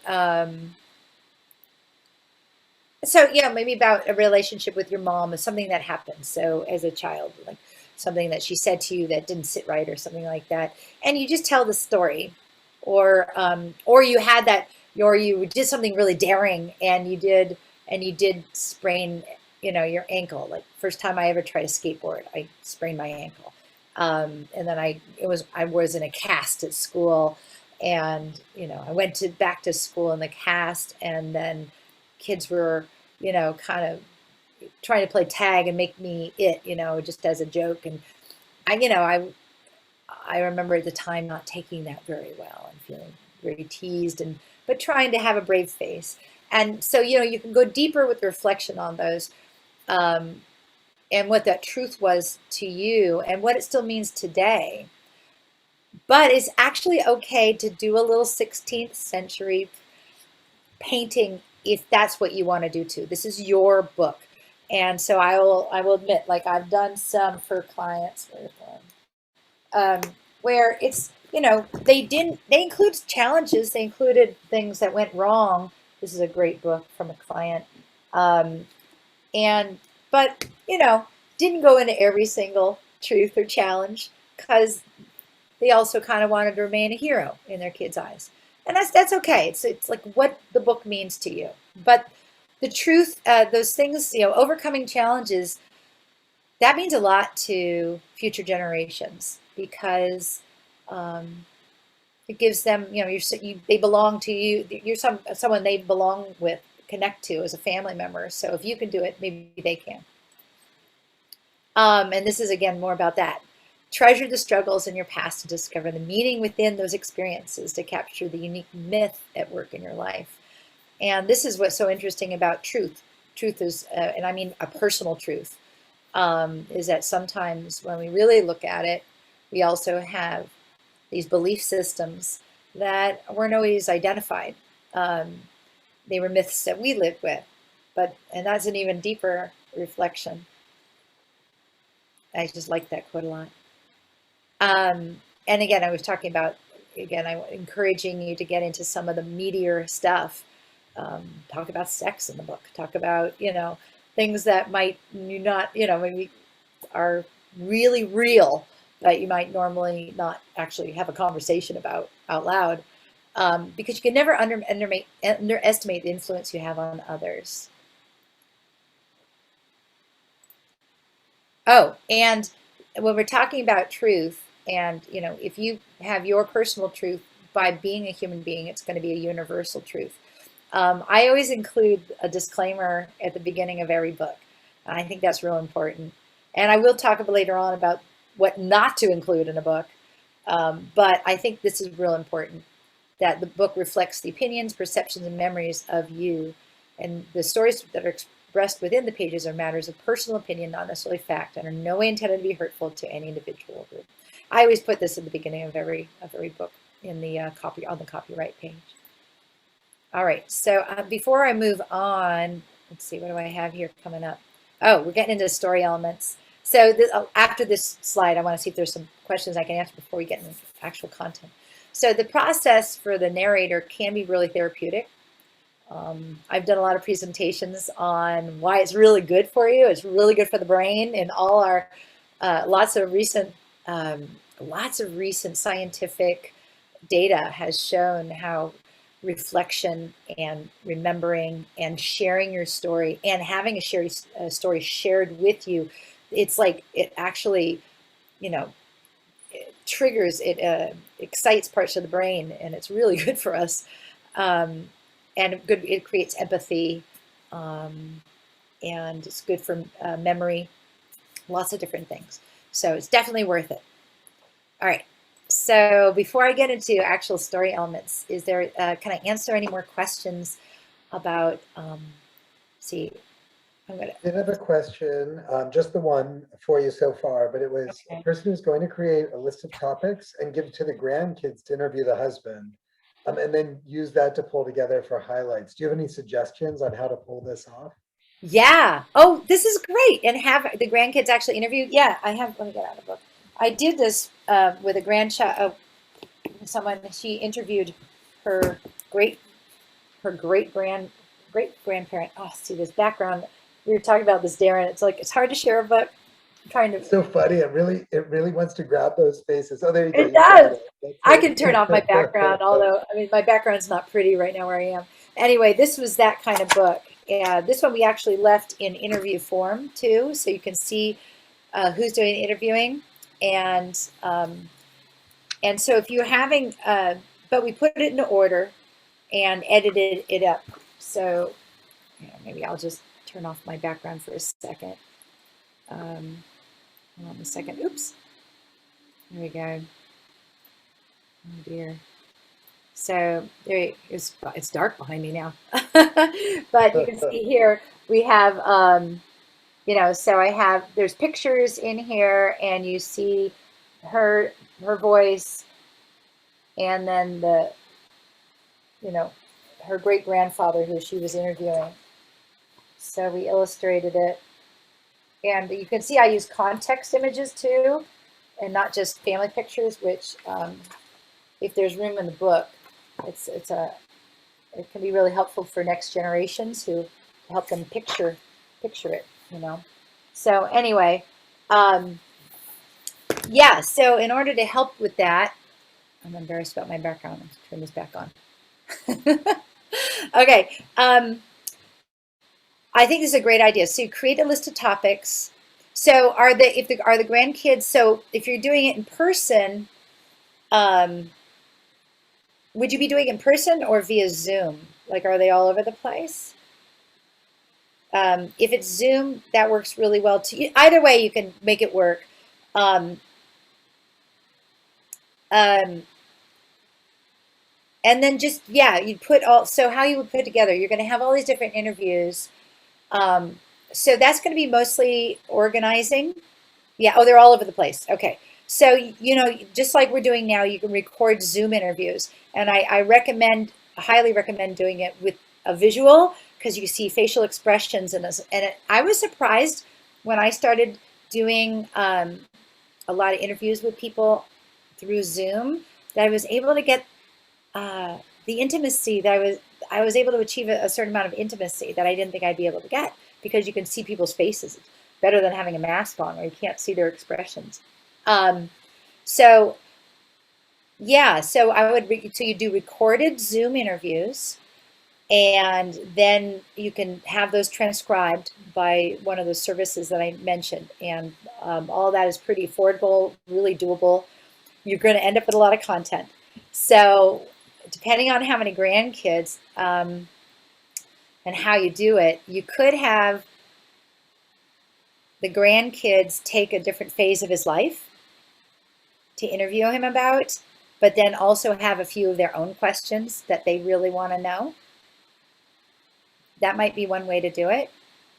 Speaker 2: so yeah, maybe about a relationship with your mom or something that happened. So as a child, like something that she said to you that didn't sit right or something like that. And you just tell the story, or you had that, or you did something really daring and you did sprain, you know, your ankle. Like first time I ever tried a skateboard, I sprained my ankle. And then I was in a cast at school, and, you know, I went back to school in the cast, and then kids were, you know, kind of trying to play tag and make me it, you know, just as a joke. And I remember at the time not taking that very well and feeling very teased, but trying to have a brave face. And so, you know, you can go deeper with reflection on those, and what that truth was to you and what it still means today. But it's actually okay to do a little 16th century painting if that's what you want to do too. This is your book. And so I will admit, like I've done some for clients where it's, you know, they include challenges, they included things that went wrong. This is a great book from a client. But, you know, didn't go into every single truth or challenge, because they also kind of wanted to remain a hero in their kids' eyes. And that's okay. It's like what the book means to you. But the truth, those things, you know, overcoming challenges, that means a lot to future generations, because it gives them, you know, they belong to you. You're someone they belong with, connect to as a family member. So if you can do it, maybe they can. And this is, again, more about that. Treasure the struggles in your past to discover the meaning within those experiences, to capture the unique myth at work in your life. And this is what's so interesting about truth. Truth is, and I mean a personal truth, is that sometimes when we really look at it, we also have these belief systems that weren't always identified. They were myths that we lived with, and that's an even deeper reflection. I just like that quote a lot. And again, I was talking about, I'm encouraging you to get into some of the meatier stuff. Talk about sex in the book. Talk about, you know, things that might not, you know, maybe are really real, that you might normally not actually have a conversation about out loud, because you can never underestimate the influence you have on others. Oh, and when we're talking about truth, and, you know, if you have your personal truth by being a human being, it's going to be a universal truth. I always include a disclaimer at the beginning of every book. I think that's real important. And I will talk about later on about what not to include in a book. But I think this is real important, that the book reflects the opinions, perceptions, and memories of you. And the stories that are expressed within the pages are matters of personal opinion, not necessarily fact, and are no way intended to be hurtful to any individual or group. I always put this at the beginning of every book in the on the copyright page. All right, so before I move on, let's see, what do I have here coming up? Oh, we're getting into story elements. So after this slide, I want to see if there's some questions I can answer before we get into actual content. So the process for the narrator can be really therapeutic. I've done a lot of presentations on why it's really good for you. It's really good for the brain, and all our lots of recent scientific data has shown how reflection and remembering and sharing your story and having a story shared with you, it's like it actually, you know, it triggers, it excites parts of the brain, and it's really good for us. And good, it creates empathy, and it's good for memory, lots of different things. So it's definitely worth it. All right. So before I get into actual story elements, is there, can I answer any more questions about, see, I'm gonna,
Speaker 1: I did have a question, just the one for you so far, but it was a
Speaker 2: okay.
Speaker 1: person who's going to create a list of topics and give it to the grandkids to interview the husband, and then use that to pull together for highlights. Do you have any suggestions on how to pull this off?
Speaker 2: Yeah. Oh, this is great. And have the grandkids actually interview. Yeah, I have, let me get out of the book. I did this with a grandchild, someone, she interviewed her great great grandparent. Oh, see this background. We were talking about this, Darren. It's like it's hard to share, but I'm trying to.
Speaker 1: It's so funny. It really wants to grab those faces. Oh, there you go.
Speaker 2: It
Speaker 1: You've got
Speaker 2: does.
Speaker 1: it.
Speaker 2: I can turn off my background,
Speaker 1: That's it.
Speaker 2: although I mean my background's not pretty right now where I am. Anyway, this was that kind of book. And this one we actually left in interview form too, so you can see who's doing the interviewing, and so if you're having, but we put it in order and edited it up. So maybe I'll just turn off my background for a second. Hold on a second. Oops. There we go. Oh dear. So there it is. It's dark behind me now, but you can see here we have, so I have, there's pictures in here, and you see her voice, and then the, her great grandfather who she was interviewing. So we illustrated it, and you can see I use context images too, and not just family pictures, which if there's room in the book, it can be really helpful for next generations to help them picture it, So anyway, yeah. So in order to help with that, I'm embarrassed about my background. Let's turn this back on. Okay. I think this is a great idea. So you create a list of topics. So are the grandkids? So if you're doing it in person, would you be doing it in person or via Zoom? Like, are they all over the place? If it's Zoom, that works really well too. Either way, you can make it work. And then just, yeah, you'd put all, so how you would put together, you're going to have all these different interviews. So that's going to be mostly organizing. Yeah. Oh, they're all over the place. Okay. So, just like we're doing now, you can record Zoom interviews. And I highly recommend doing it with a visual, because you can see facial expressions. I was surprised when I started doing a lot of interviews with people through Zoom, that I was able to get the intimacy that I was able to achieve a certain amount of intimacy that I didn't think I'd be able to get, because you can see people's faces. It's better than having a mask on where you can't see their expressions. So yeah, so you do recorded Zoom interviews, and then you can have those transcribed by one of the services that I mentioned. And all that is pretty affordable, really doable. You're going to end up with a lot of content. So depending on how many grandkids and how you do it, you could have the grandkids take a different phase of his life to interview him about, but then also have a few of their own questions that they really want to know. That might be one way to do it.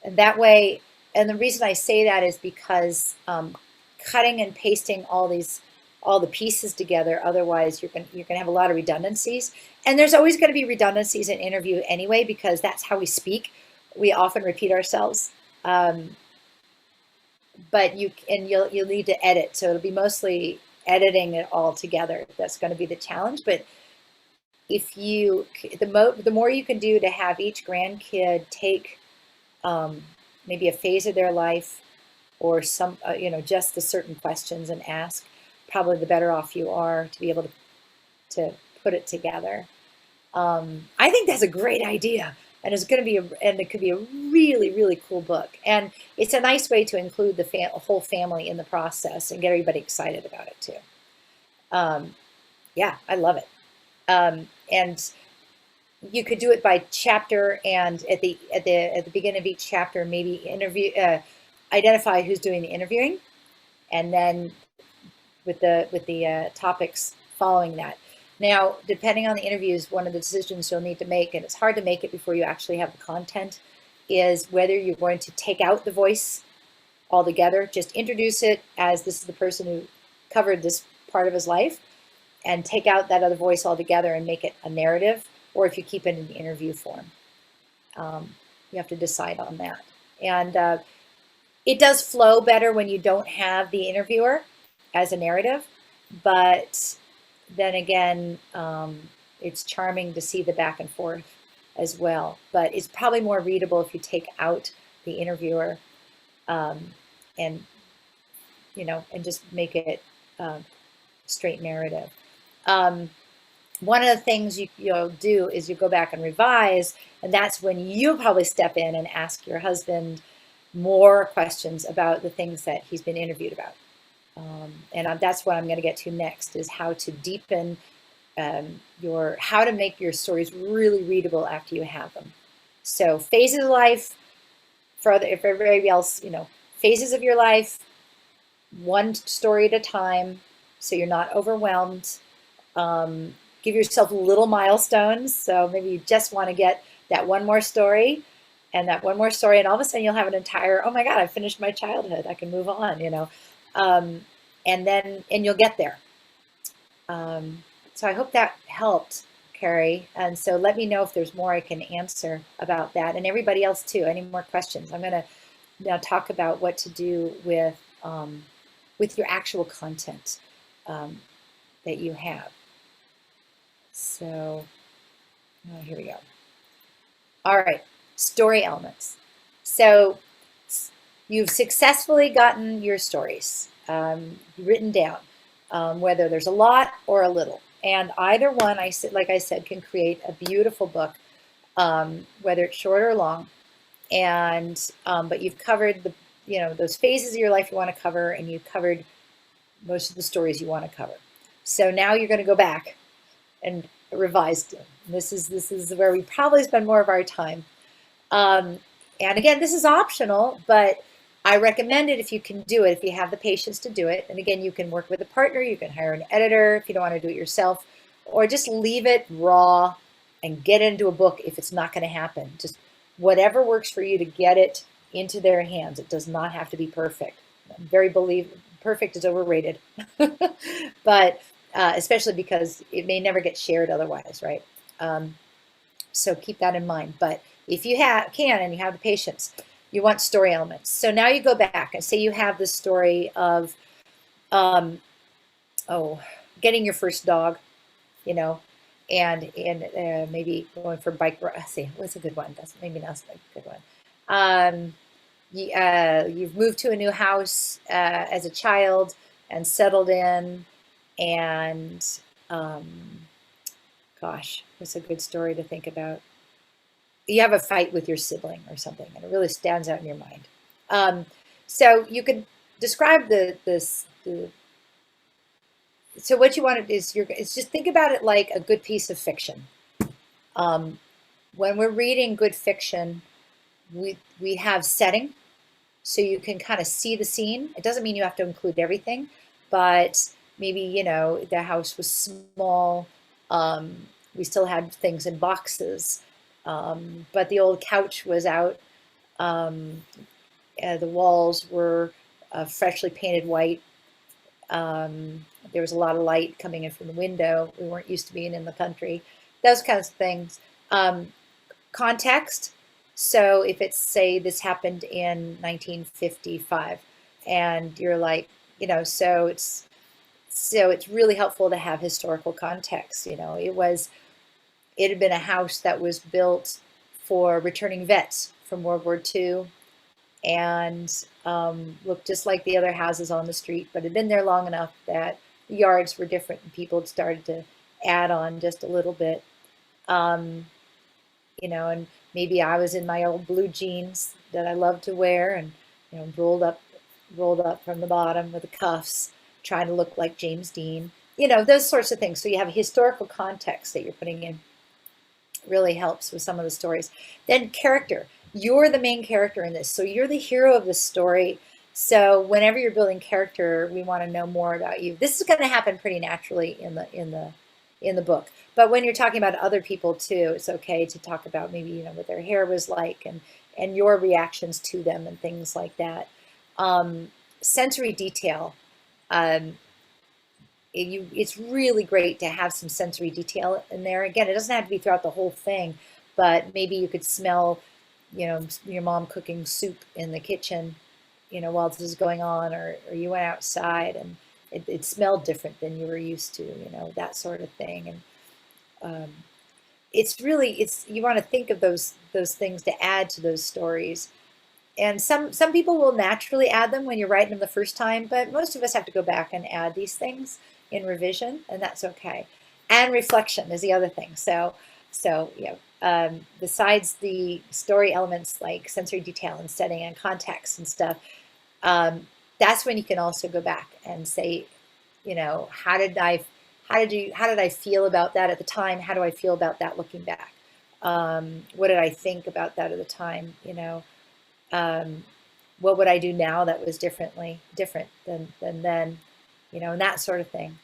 Speaker 2: And that way, and the reason I say that is because cutting and pasting all all the pieces together. Otherwise, you're going to have a lot of redundancies. And there's always going to be redundancies in interview anyway, because that's how we speak. We often repeat ourselves. But you'll need to edit. So it'll be mostly editing it all together. That's going to be the challenge. But if you, the more you can do to have each grandkid take maybe a phase of their life or some, just the certain questions and ask, probably the better off you are to be able to put it together. I think that's a great idea. And it's going to be, and it could be a really, really cool book. And it's a nice way to include the whole family in the process and get everybody excited about it too. Yeah, I love it. And you could do it by chapter, and at the beginning of each chapter, maybe identify who's doing the interviewing, and then with the topics following that. Now, depending on the interviews, one of the decisions you'll need to make, and it's hard to make it before you actually have the content, is whether you're going to take out the voice altogether, just introduce it as this is the person who covered this part of his life, and take out that other voice altogether and make it a narrative, or if you keep it in the interview form. You have to decide on that. And it does flow better when you don't have the interviewer as a narrative, but then again, it's charming to see the back and forth as well. But it's probably more readable if you take out the interviewer and just make it straight narrative. One of the things you'll do is you go back and revise, and that's when you'll probably step in and ask your husband more questions about the things that he's been interviewed about. And that's what I'm going to get to next, is how to deepen how to make your stories really readable after you have them. So phases of life, for everybody else, phases of your life, one story at a time, so you're not overwhelmed. Give yourself little milestones. So maybe you just want to get that one more story and that one more story, and all of a sudden you'll have an entire, oh my God, I finished my childhood. I can move on, and you'll get there. So I hope that helped, Carrie. And so let me know if there's more I can answer about that, and everybody else too. Any more questions? I'm going to now talk about what to do with your actual content that you have. So here we go. All right, story elements. So you've successfully gotten your stories written down, whether there's a lot or a little. And either one, like I said, can create a beautiful book, whether it's short or long. And but you've covered those phases of your life you want to cover, and you've covered most of the stories you want to cover. So now you're going to go back and revise them. This is where we probably spend more of our time. And again, this is optional, but I recommend it if you can do it, if you have the patience to do it. And again, you can work with a partner, you can hire an editor if you don't want to do it yourself, or just leave it raw and get into a book if it's not going to happen. Just whatever works for you to get it into their hands. It does not have to be perfect. Perfect is overrated, but especially because it may never get shared otherwise, right? So keep that in mind. But if you can and you have the patience, you want story elements. So now you go back and say you have the story of, getting your first dog, and maybe going for bike. See, what's a good one? Maybe not a good one. You've moved to a new house as a child and settled in, and gosh, what's a good story to think about? You have a fight with your sibling or something, and it really stands out in your mind. So you could describe so what you want is just think about it like a good piece of fiction. When we're reading good fiction, we have setting, so you can kind of see the scene. It doesn't mean you have to include everything, but maybe, the house was small. We still had things in boxes, but the old couch was out. The walls were freshly painted white. There was a lot of light coming in from the window. We weren't used to being in the country. Those kinds of things. Context. So if it's, say, this happened in 1955, and you're like, so it's really helpful to have historical context. It had been a house that was built for returning vets from World War II, and looked just like the other houses on the street, but had been there long enough that the yards were different and people had started to add on just a little bit. Um, and maybe I was in my old blue jeans that I loved to wear, and rolled up from the bottom with the cuffs, trying to look like James Dean. Those sorts of things. So you have a historical context that you're putting in. Really helps with some of the stories. Then character. You're the main character in this, so you're the hero of the story. So whenever you're building character, we want to know more about you. This is going to happen pretty naturally in the book. But when you're talking about other people too, it's okay to talk about maybe what their hair was like, and your reactions to them and things like that. Sensory detail. It's really great to have some sensory detail in there. Again, it doesn't have to be throughout the whole thing, but maybe you could smell, your mom cooking soup in the kitchen, while this is going on, or you went outside and it smelled different than you were used to, that sort of thing. And you want to think of those things to add to those stories. And some people will naturally add them when you're writing them the first time, but most of us have to go back and add these things in revision, and that's okay. And reflection is the other thing. So besides the story elements like sensory detail and setting and context and stuff, that's when you can also go back and say, how did I feel about that at the time? How do I feel about that looking back? What did I think about that at the time? What would I do now that was different than then, and that sort of thing.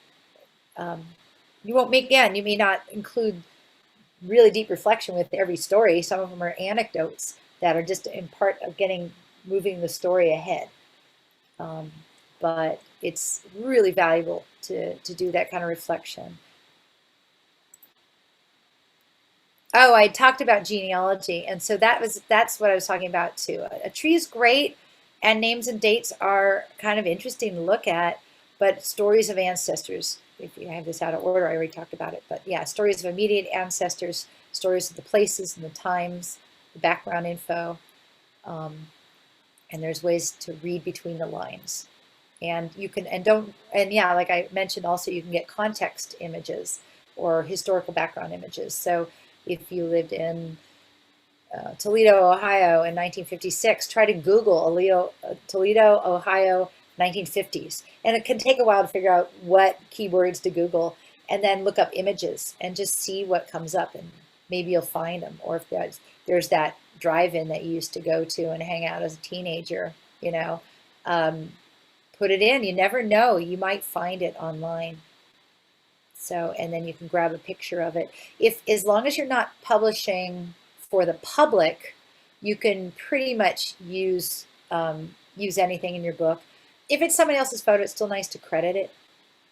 Speaker 2: You may not include really deep reflection with every story. Some of them are anecdotes that are just in part of moving the story ahead. But it's really valuable to do that kind of reflection. Oh, I talked about genealogy, and so that's what I was talking about too. A tree is great, and names and dates are kind of interesting to look at, but stories of ancestors, if you have this out of order, I already talked about it, but yeah, stories of immediate ancestors, stories of the places and the times, the background info, and there's ways to read between the lines. And you can, yeah, like I mentioned also, you can get context images or historical background images. So if you lived in Toledo, Ohio in 1956, try to Google Toledo, Ohio, 1950s. And it can take a while to figure out what keywords to Google, and then look up images and just see what comes up, and maybe you'll find them. Or if there's that drive-in that you used to go to and hang out as a teenager, put it in. You never know, you might find it online. So, and then you can grab a picture of it. As long as you're not publishing for the public, you can pretty much use anything in your book. If it's somebody else's photo, it's still nice to credit it.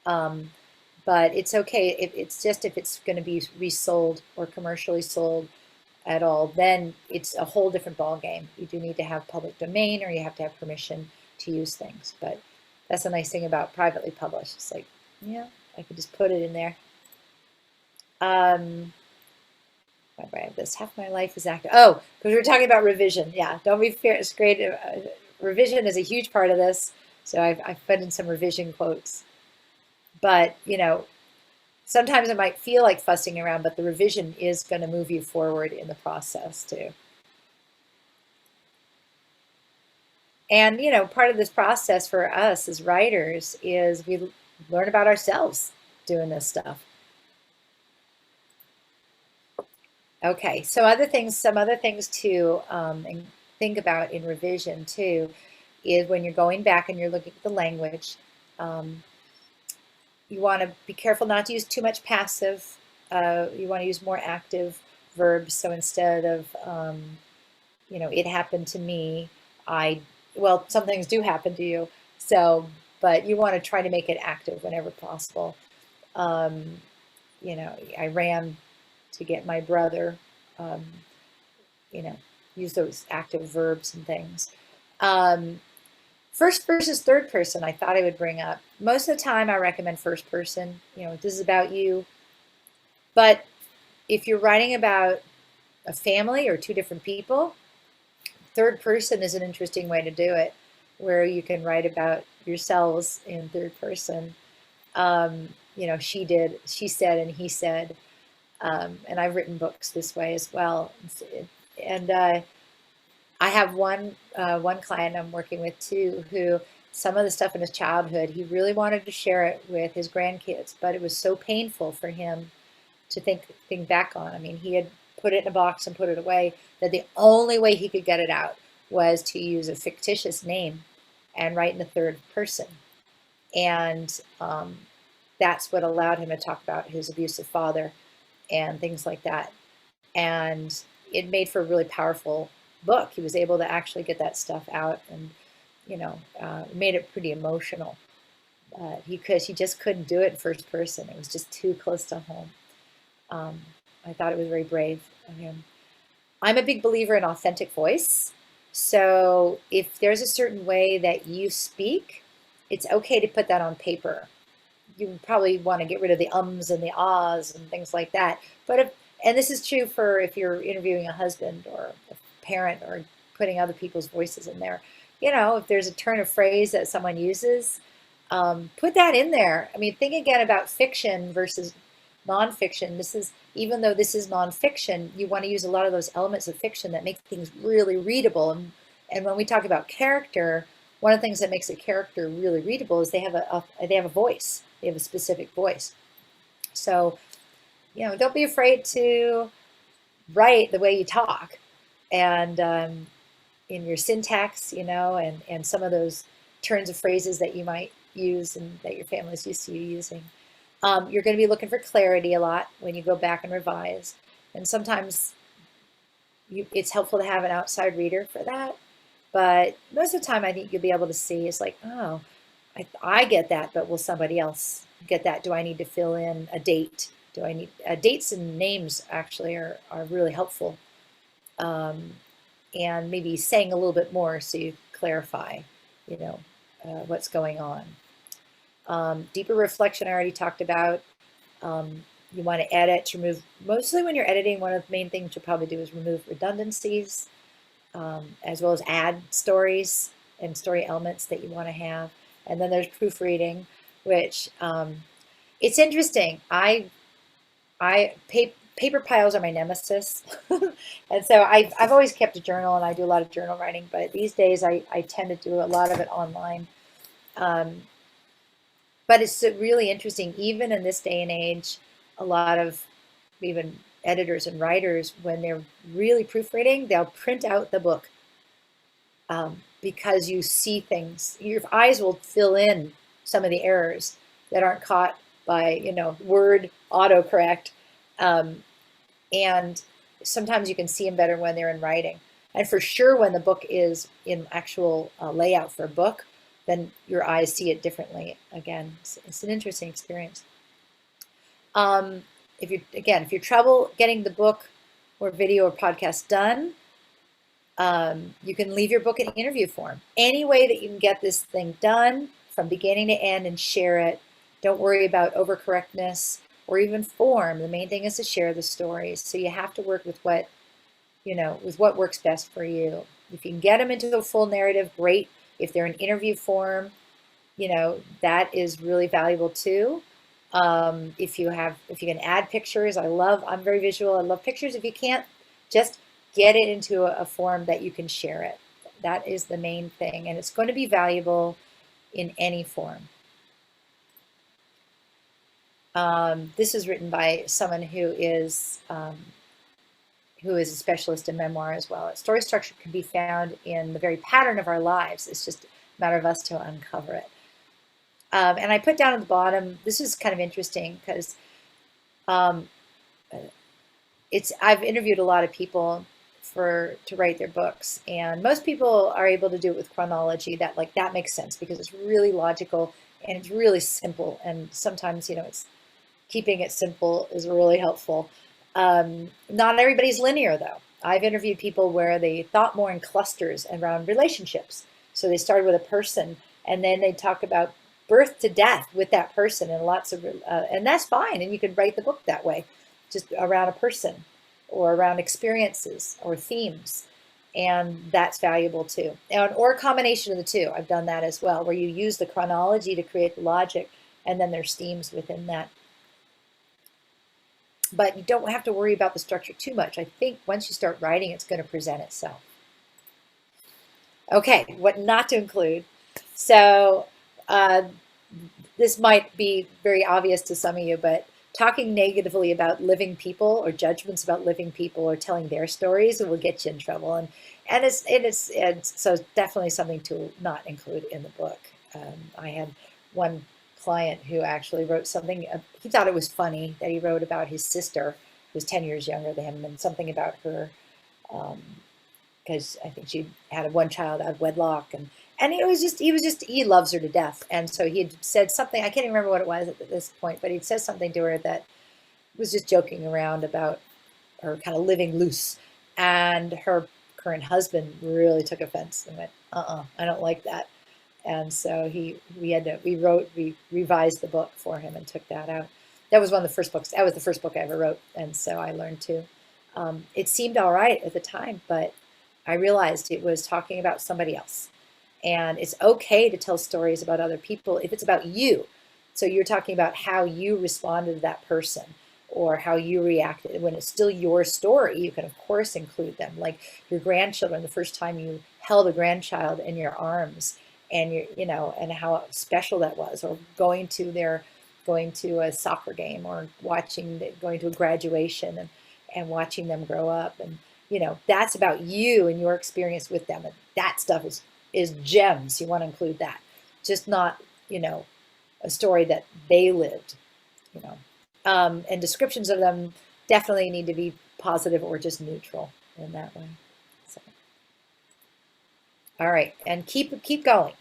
Speaker 2: But it's okay if it's going to be resold or commercially sold at all, then it's a whole different ball game. You do need to have public domain, or you have to have permission to use things. But that's the nice thing about privately published. It's like, yeah, I could just put it in there. Why do I have this? Half my life is active. Oh, because we're talking about revision. Yeah, don't be fear. It's great. Revision is a huge part of this. So I've put in some revision quotes. But, sometimes it might feel like fussing around, but the revision is going to move you forward in the process too. And, part of this process for us as writers is we learn about ourselves doing this stuff. Okay, so some other things to think about in revision too is when you're going back and you're looking at the language, you want to be careful not to use too much passive. You want to use more active verbs. So instead of, it happened to me, well, some things do happen to you. So but you want to try to make it active whenever possible. You know, I ran to get my brother, you know, use those active verbs and things. First versus third person, I thought I would bring up. Most of the time, I recommend first person. You know, this is about you. But if you're writing about a family or two different people, third person is an interesting way to do it, where you can write about yourselves in third person. You know, she did, she said, and he said. And I've written books this way as well. And I have one client I'm working with too, who some of the stuff in his childhood, he really wanted to share it with his grandkids, but it was so painful for him to think back on. I mean, he had put it in a box and put it away, that the only way he could get it out was to use a fictitious name and write in the third person. And that's what allowed him to talk about his abusive father and things like that. And it made for a really powerful book. He was able to actually get that stuff out, and you know, made it pretty emotional. He just couldn't do it in first person. It was just too close to home. I thought it was very brave of him. I'm a big believer in authentic voice. So if there's a certain way that you speak, it's okay to put that on paper. You probably want to get rid of the ums and the ahs and things like that. But and this is true for if you're interviewing a husband or a parent or putting other people's voices in there. You know, if there's a turn of phrase that someone uses, put that in there. I mean, think again about fiction versus nonfiction. This is, even though this is nonfiction, you want to use a lot of those elements of fiction that make things really readable. And when we talk about character, one of the things that makes a character really readable is they have a voice. They have a specific voice. So, you know, don't be afraid to write the way you talk, and in your syntax, you know, and some of those turns of phrases that you might use and that your family's used to you using. You're going to be looking for clarity a lot when you go back and revise. And sometimes it's helpful to have an outside reader for that. But most of the time, I think you'll be able to see, it's like, oh, I get that, but will somebody else get that? Do I need to fill in a date? Do I need dates and names actually are really helpful. And maybe saying a little bit more so you clarify, you know, what's going on. Deeper reflection I already talked about. You want to edit, to remove, mostly when you're editing, one of the main things you'll probably do is remove redundancies, as well as add stories and story elements that you want to have. And then there's proofreading, which it's interesting. Paper piles are my nemesis. And so I've always kept a journal, and I do a lot of journal writing, but these days I tend to do a lot of it online. But it's really interesting, even in this day and age, a lot of even editors and writers, when they're really proofreading, they'll print out the book, because you see things. Your eyes will fill in some of the errors that aren't caught by, you know, word autocorrect. And sometimes you can see them better when they're in writing. And for sure, when the book is in actual layout for a book, then your eyes see it differently. Again, it's an interesting experience. If you're trouble getting the book or video or podcast done, you can leave your book in interview form. Any way that you can get this thing done from beginning to end and share it. Don't worry about overcorrectness or even form. The main thing is to share the stories. So you have to work with what, you know, with what works best for you. If you can get them into a full narrative, great. If they're in interview form, you know, that is really valuable too. If you can add pictures, I'm very visual. I love pictures. If you can't, just get it into a form that you can share it. That is the main thing. And it's going to be valuable in any form. This is written by someone who is a specialist in memoir as well. Story structure can be found in the very pattern of our lives. It's just a matter of us to uncover it. And I put down at the bottom, this is kind of interesting because I've interviewed a lot of people to write their books. And most people are able to do it with chronology. That makes sense because it's really logical and it's really simple. And sometimes, it's keeping it simple is really helpful. Not everybody's linear though. I've interviewed people where they thought more in clusters around relationships. So they started with a person and then they talk about birth to death with that person and and that's fine. And you could write the book that way, just around a person or around experiences or themes. And that's valuable too. Or a combination of the two. I've done that as well, where you use the chronology to create the logic and then there's themes within that. But you don't have to worry about the structure too much. I think once you start writing, it's going to present itself. Okay, what not to include. So this might be very obvious to some of you, but talking negatively about living people or judgments about living people or telling their stories will get you in trouble. And it's so definitely something to not include in the book. I had one client who actually wrote something. He thought it was funny that he wrote about his sister, who was 10 years younger than him, and something about her, because I think she had one child out of wedlock, and he loves her to death. And so he had said something, I can't even remember what it was at this point, but he'd said something to her that was just joking around about her kind of living loose. And her current husband really took offense and went, I don't like that. And so we revised the book for him and took that out. That was one of the first books. That was the first book I ever wrote. And so I learned to, it seemed all right at the time, but I realized it was talking about somebody else. And it's okay to tell stories about other people if it's about you. So you're talking about how you responded to that person or how you reacted. When it's still your story, you can of course include them. Like your grandchildren, the first time you held a grandchild in your arms, and and how special that was, or going to a soccer game, or going to a graduation and watching them grow up, and that's about you and your experience with them, and that stuff is gems. You want to include that, just not a story that they lived, and descriptions of them definitely need to be positive or just neutral in that way. So. All right, and keep going.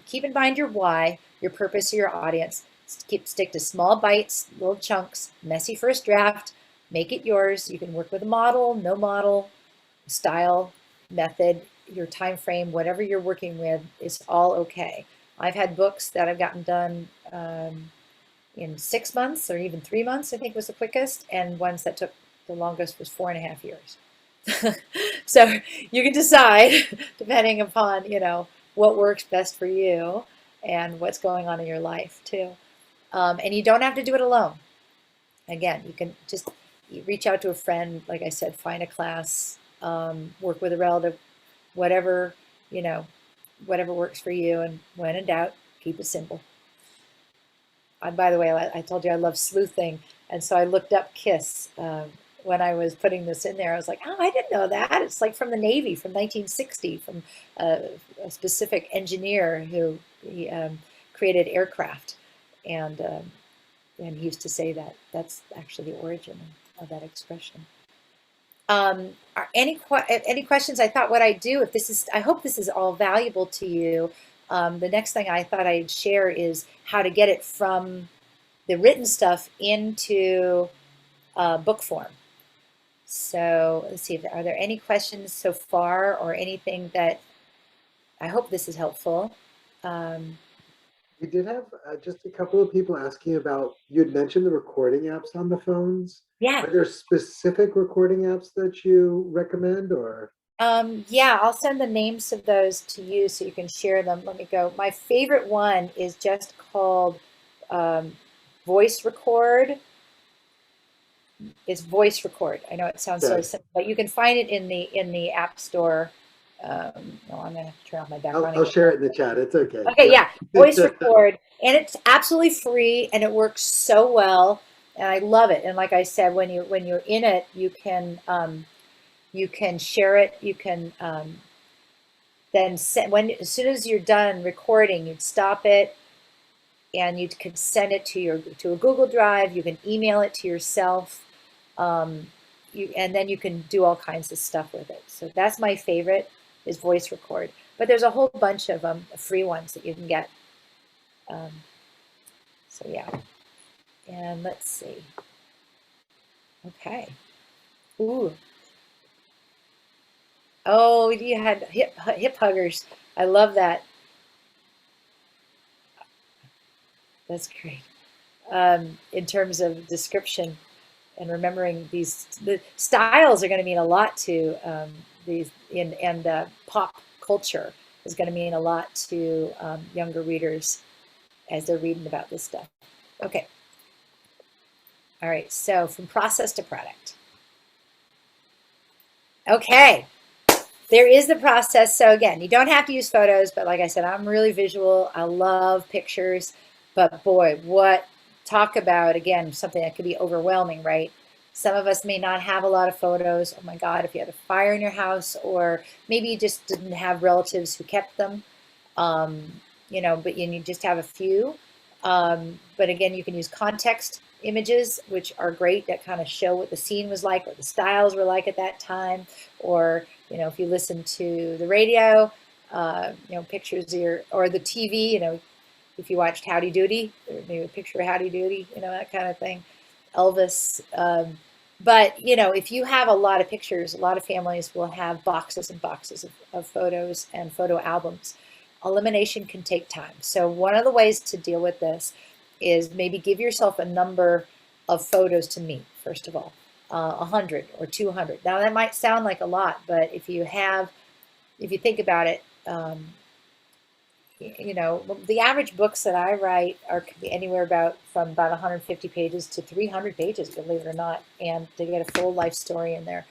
Speaker 2: Keep in mind your why, your purpose, your audience. Stick to small bites, little chunks, messy first draft. Make it yours. You can work with a model, no model, style, method, your time frame, whatever you're working with is all okay. I've had books that I've gotten done in 6 months or even 3 months, I think was the quickest, and ones that took the longest was 4.5 years. So you can decide depending upon, what works best for you and what's going on in your life too. And you don't have to do it alone. Again, you can just reach out to a friend, like I said, find a class, work with a relative, whatever works for you. And when in doubt, keep it simple. And by the way, I told you I love sleuthing. And so I looked up KISS when I was putting this in there. I was like, oh, I didn't know that. It's like from the Navy from 1960, from a specific engineer who created aircraft. And he used to say that that's actually the origin of that expression. Are any questions? I thought what I do, I hope this is all valuable to you. The next thing I thought I'd share is how to get it from the written stuff into book form. So let's see, are there any questions so far or anything that, I hope this is helpful.
Speaker 1: We did have just a couple of people asking about, you had mentioned the recording apps on the phones.
Speaker 2: Yeah.
Speaker 1: Are there specific recording apps that you recommend, or?
Speaker 2: Yeah, I'll send the names of those to you so you can share them. Let me go. My favorite one is just called Voice Record. It's Voice Record. I know it sounds so simple, but you can find it in the App Store. No, I'm gonna have to turn off my background.
Speaker 1: I'll share it in the chat. It's okay.
Speaker 2: Okay, yeah, Voice Record, and it's absolutely free, and it works so well, and I love it. And like I said, when you're in it, you can share it. You can then as soon as you're done recording, you'd stop it, and you could send it to a Google Drive. You can email it to yourself. and then you can do all kinds of stuff with it. So that's my favorite, is voice record. But there's a whole bunch of free ones that you can get. So yeah, and let's see. Okay. Ooh. Oh, you had hip huggers. I love that. That's great. In terms of description and remembering the styles are going to mean a lot to these, and pop culture is going to mean a lot to younger readers as they're reading about this stuff. Okay. All right. So from process to product. Okay. There is the process. So again, you don't have to use photos, but like I said, I'm really visual. I love pictures, but boy, talk about, again, something that could be overwhelming, right? Some of us may not have a lot of photos. Oh my God, if you had a fire in your house, or maybe you just didn't have relatives who kept them, you know, but you just have a few. But again, you can use context images, which are great, that kind of show what the scene was like, what the styles were like at that time. Or, you know, if you listen to the radio, you know, pictures or the TV, you know, if you watched Howdy Doody, or maybe a picture of Howdy Doody, you know, that kind of thing, Elvis. But, you know, if you have a lot of pictures, a lot of families will have boxes and boxes of photos and photo albums. Elimination can take time. So one of the ways to deal with this is maybe give yourself a number of photos to meet, first of all, 100 or 200. Now that might sound like a lot, but if you think about it, you know, the average books that I write could be anywhere from about 150 pages to 300 pages, believe it or not, and to get a full life story in there.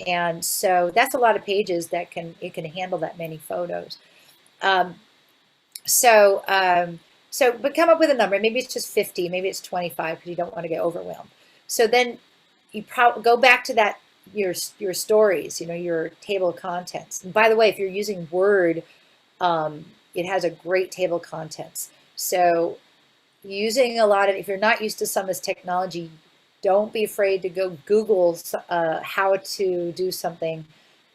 Speaker 2: And so that's a lot of pages that it can handle that many photos. But come up with a number. Maybe it's just 50, maybe it's 25, because you don't want to get overwhelmed. So then you probably go back to your stories, you know, your table of contents. And by the way, if you're using Word, it has a great table of contents. So using if you're not used to some of this technology, don't be afraid to go Google how to do something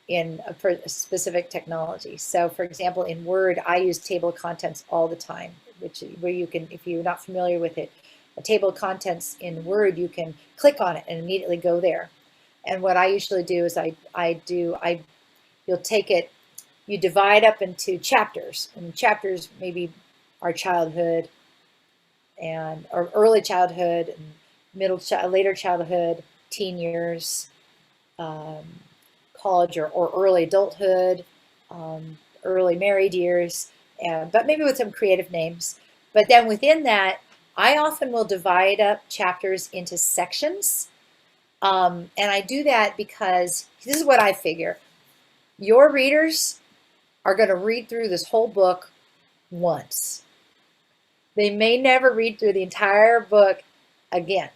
Speaker 2: in a specific technology. So for example, in Word, I use table of contents all the time, where you can, if you're not familiar with it, a table of contents in Word, you can click on it and immediately go there. And what I usually do is you'll take it, you divide up into chapters, and chapters maybe our childhood or early childhood, and later childhood, teen years, college or early adulthood, early married years, but maybe with some creative names. But then within that, I often will divide up chapters into sections. And I do that because this is what I figure. Your readers are going to read through this whole book once. They may never read through the entire book again.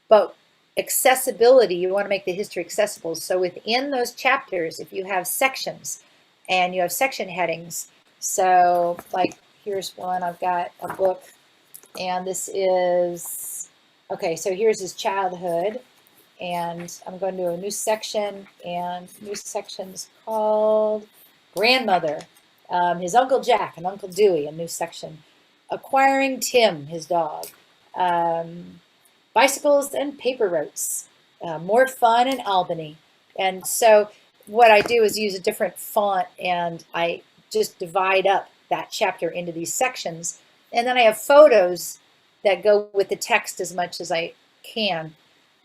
Speaker 2: But accessibility, you want to make the history accessible. So within those chapters, if you have sections and you have section headings, so like here's one, I've got a book, and this is, okay, so here's his childhood, and I'm going to do a new section, and new section's called Grandmother, his Uncle Jack and Uncle Dewey, a new section. Acquiring Tim, his dog. Bicycles and paper routes, more fun in Albany. And so what I do is use a different font, and I just divide up that chapter into these sections. And then I have photos that go with the text as much as I can.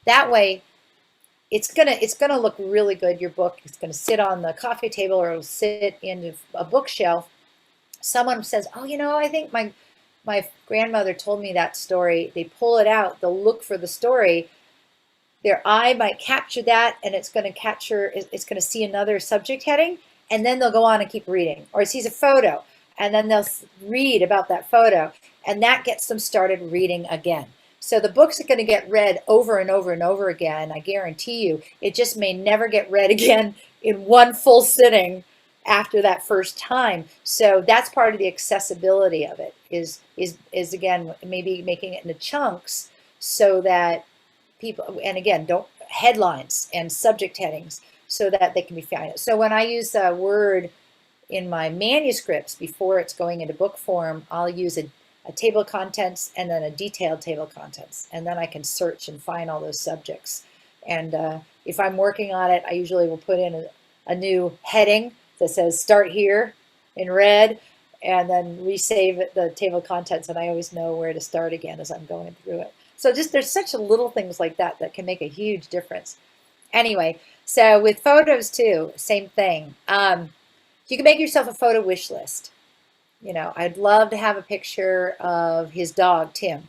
Speaker 2: That way, it's gonna look really good. Your book is gonna sit on the coffee table, or it'll sit in a bookshelf. Someone says, "Oh, you know, I think my grandmother told me that story." They pull it out, they'll look for the story. Their eye might capture that, and it's going to see another subject heading, and then they'll go on and keep reading. Or it sees a photo, and then they'll read about that photo, and that gets them started reading again. So the books are going to get read over and over and over again, I guarantee you. It just may never get read again in one full sitting after that first time. So that's part of the accessibility of it, is again, maybe making it into chunks so that people, and again, don't headlines and subject headings so that they can be found. So when I use Word in my manuscripts before it's going into book form, I'll use a table of contents and then a detailed table of contents. And then I can search and find all those subjects. And if I'm working on it, I usually will put in a new heading that says start here in red, and then resave the table of contents. And I always know where to start again as I'm going through it. So just there's such little things like that that can make a huge difference. Anyway, so with photos too, same thing. You can make yourself a photo wish list. You know, I'd love to have a picture of his dog, Tim,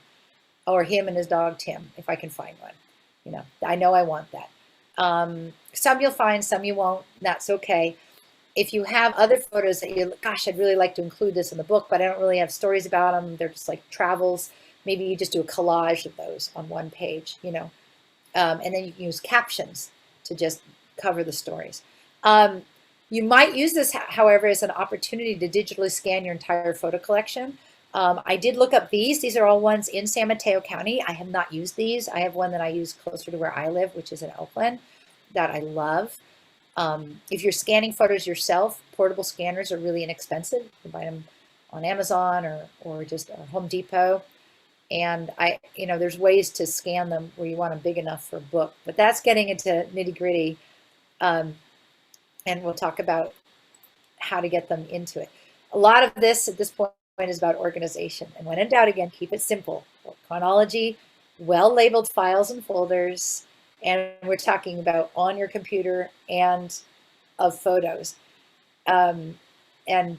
Speaker 2: or him and his dog, Tim, if I can find one. You know I want that. Some you'll find, some you won't. That's okay. If you have other photos that you, gosh, I'd really like to include this in the book, but I don't really have stories about them. They're just like travels. Maybe you just do a collage of those on one page, you know, and then you can use captions to just cover the stories. You might use this, however, as an opportunity to digitally scan your entire photo collection. I did look up these. These are all ones in San Mateo County. I have not used these. I have one that I use closer to where I live, which is in Oakland, that I love. If you're scanning photos yourself, portable scanners are really inexpensive. You can buy them on Amazon or just Home Depot. And there's ways to scan them where you want them big enough for a book, but that's getting into nitty gritty. And we'll talk about how to get them into it. A lot of this at this point is about organization. And when in doubt, again, keep it simple. Chronology, well-labeled files and folders, and we're talking about on your computer and of photos. And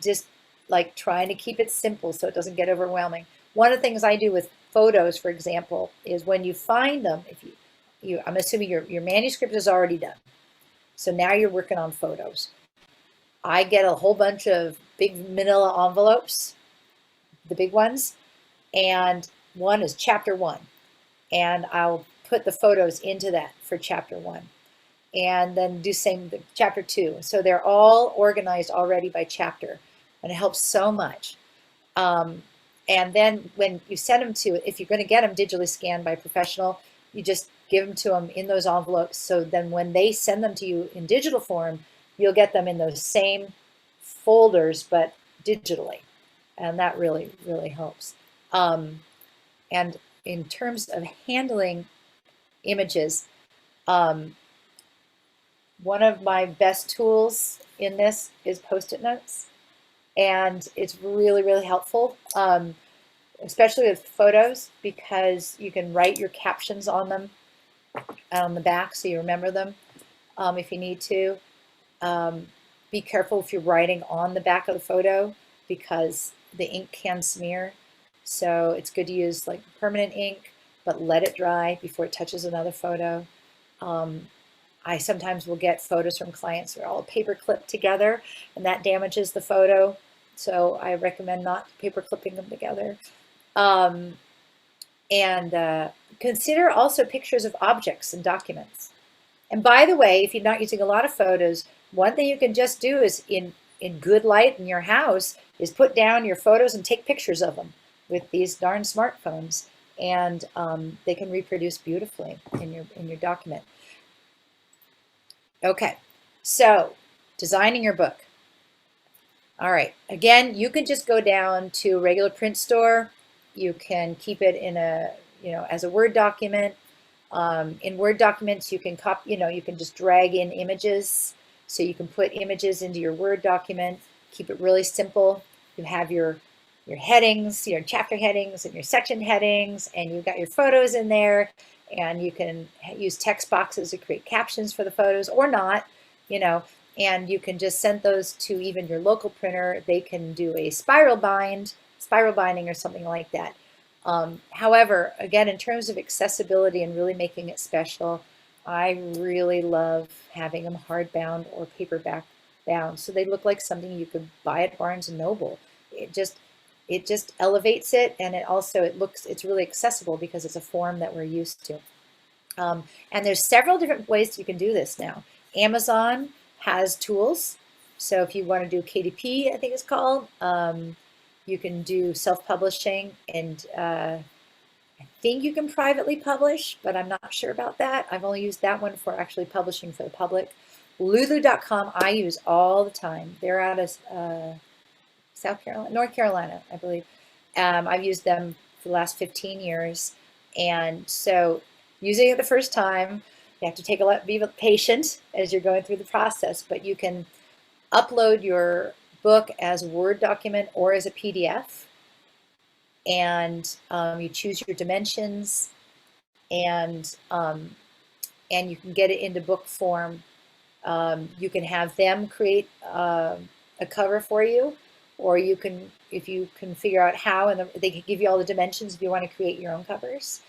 Speaker 2: just like trying to keep it simple so it doesn't get overwhelming. One of the things I do with photos, for example, is when you find them, if I'm assuming your manuscript is already done. So now you're working on photos. I get a whole bunch of big manila envelopes, the big ones, and one is chapter 1. And I'll put the photos into that for chapter 1. And then do same with chapter 2. So they're all organized already by chapter, and it helps so much. And then when you send them to, if you're going to get them digitally scanned by a professional, you just give them to them in those envelopes. So then when they send them to you in digital form, you'll get them in those same folders, but digitally. And that really, really helps. And in terms of handling images, one of my best tools in this is Post-it notes. And it's really, really helpful, especially with photos, because you can write your captions on them on the back so you remember them if you need to. Be careful if you're writing on the back of the photo because the ink can smear. So it's good to use like permanent ink, but let it dry before it touches another photo. I sometimes will get photos from clients that are all paper clipped together, and that damages the photo. So I recommend not paper clipping them together. Consider also pictures of objects and documents. And by the way, if you're not using a lot of photos, one thing you can just do is in good light in your house is put down your photos and take pictures of them with these darn smartphones, and they can reproduce beautifully in your document. Okay, so designing your book. All right, again, you can just go down to a regular print store. You can keep it in as a Word document. In Word documents, you can you can just drag in images. So you can put images into your Word document, keep it really simple. You have your headings, your chapter headings and your section headings, and you've got your photos in there, and you can use text boxes to create captions for the photos or not, and you can just send those to even your local printer. They can do a spiral binding or something like that. However, again, in terms of accessibility and really making it special, I really love having them hardbound or paperback bound, so they look like something you could buy at Barnes and Noble. It just elevates it, and it's really accessible because it's a form that we're used to. And there's several different ways you can do this now. Amazon has tools, so if you want to do KDP, I think it's called, you can do self-publishing, and I think you can privately publish, but I'm not sure about that. I've only used that one for actually publishing for the public. Lulu.com I use all the time. They're out of North Carolina, I believe. I've used them for the last 15 years. And so using it the first time, you have to be patient as you're going through the process, but you can upload your book as a Word document or as a PDF. And you choose your dimensions, and you can get it into book form. You can have them create a cover for you, or you can, if you can figure out how, and they can give you all the dimensions if you want to create your own covers.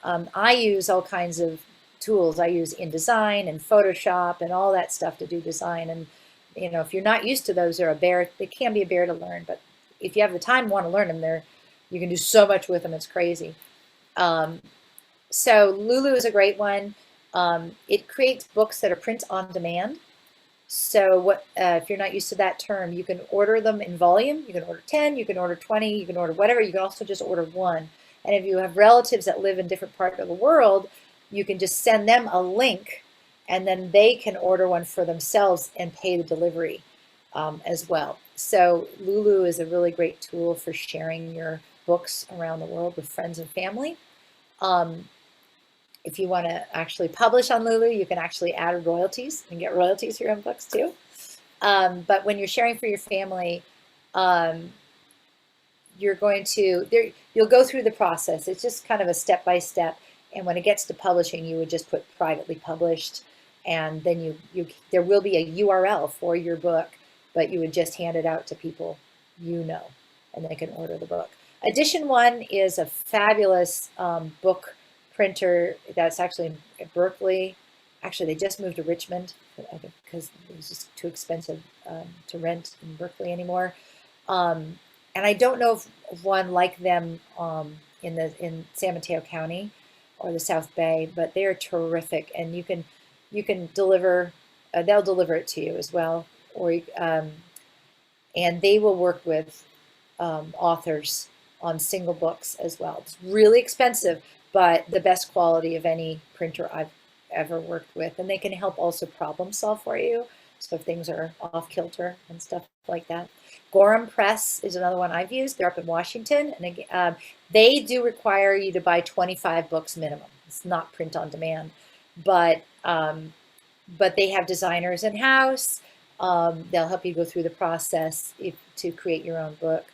Speaker 2: I use all kinds of tools. I use InDesign and Photoshop and all that stuff to do design. And you know, if you're not used to those, they can be a bear to learn. But if you have the time and want to learn them, you can do so much with them. It's crazy. So Lulu is a great one. It creates books that are print on demand. So if you're not used to that term, you can order them in volume. You can order 10, you can order 20, you can order whatever. You can also just order one. And if you have relatives that live in different parts of the world, you can just send them a link, and then they can order one for themselves and pay the delivery as well. So Lulu is a really great tool for sharing your books around the world with friends and family. If you want to actually publish on Lulu, you can actually add royalties and get royalties for your own books too. But when you're sharing for your family, you'll go through the process. It's just kind of a step-by-step. And when it gets to publishing, you would just put privately published, and then there will be a URL for your book, but you would just hand it out to people and they can order the book. Edition One is a fabulous book printer that's actually at Berkeley. Actually, they just moved to Richmond because it was just too expensive to rent in Berkeley anymore. And I don't know of one like them in San Mateo County or the South Bay, but they're terrific, and you can deliver. They'll deliver it to you as well, and they will work with authors on single books as well. It's really expensive, but the best quality of any printer I've ever worked with. And they can help also problem solve for you. So if things are off kilter and stuff like that. Gorham Press is another one I've used. They're up in Washington. And again, they do require you to buy 25 books minimum. It's not print on demand, but they have designers in-house. They'll help you go through the process to create your own book.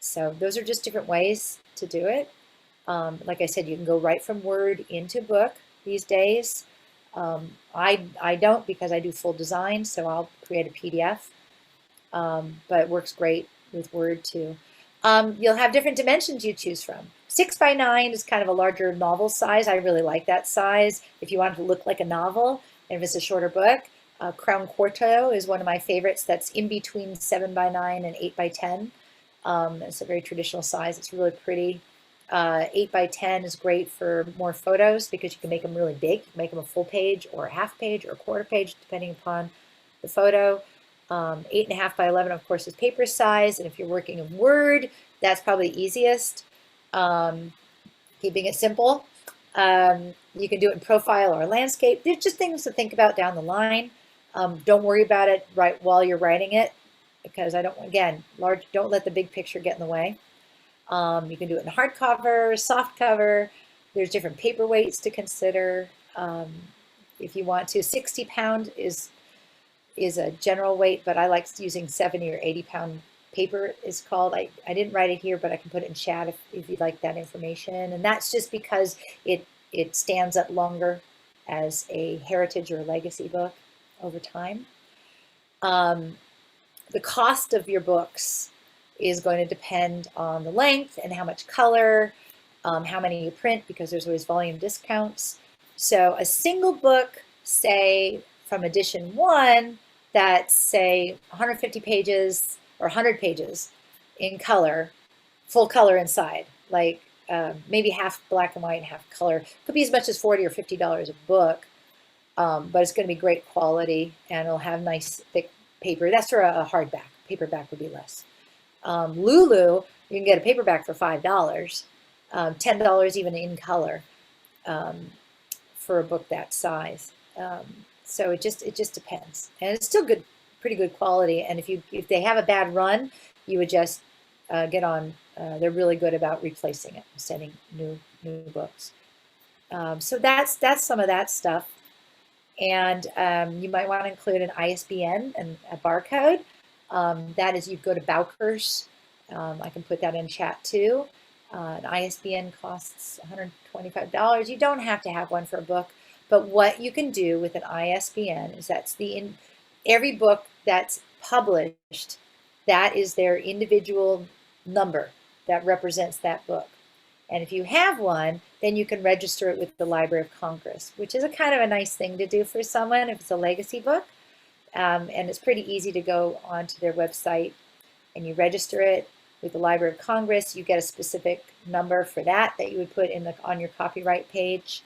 Speaker 2: So those are just different ways to do it. Like I said, you can go right from Word into book these days. I don't, because I do full design, so I'll create a PDF. But it works great with Word too. You'll have different dimensions you choose from. 6x9 is kind of a larger novel size. I really like that size if you want it to look like a novel, and if it's a shorter book. Crown Quarto is one of my favorites. That's in between 7x9 and 8x10. It's a very traditional size. It's really pretty. 8x10 is great for more photos because you can make them really big. You can make them a full page or a half page or a quarter page, depending upon the photo. 8.5x11, of course, is paper size. And if you're working in Word, that's probably the easiest. Keeping it simple. You can do it in profile or landscape. They're just things to think about down the line. Don't worry about it right while you're writing it, because don't let the big picture get in the way. You can do it in hardcover, soft cover. There's different paper weights to consider. If you want to, 60-pound is a general weight, but I like using 70 or 80-pound paper is called. I didn't write it here, but I can put it in chat if you'd like that information. And that's just because it stands up longer as a heritage or legacy book over time. The cost of your books is going to depend on the length and how much color, how many you print, because there's always volume discounts. So a single book, say from edition 1, that's say 150 pages or 100 pages in color, full color inside, like maybe half black and white and half color. Could be as much as $40 or $50 a book, but it's going to be great quality, and it'll have nice thick paper. That's for a hardback. Paperback would be less. Lulu, you can get a paperback for $5, $10 even in color for a book that size. So it just depends, and it's still good, pretty good quality. And if they have a bad run, you would just get on. They're really good about replacing it, sending new books. So that's some of that stuff. And you might want to include an ISBN and a barcode. That is, you go to Bowker's. I can put that in chat too. An ISBN costs $125. You don't have to have one for a book, but what you can do with an ISBN is every book that's published, that is their individual number that represents that book. And if you have one, then you can register it with the Library of Congress, which is a kind of a nice thing to do for someone if it's a legacy book. And it's pretty easy to go onto their website and you register it with the Library of Congress. You get a specific number for that you would put on your copyright page,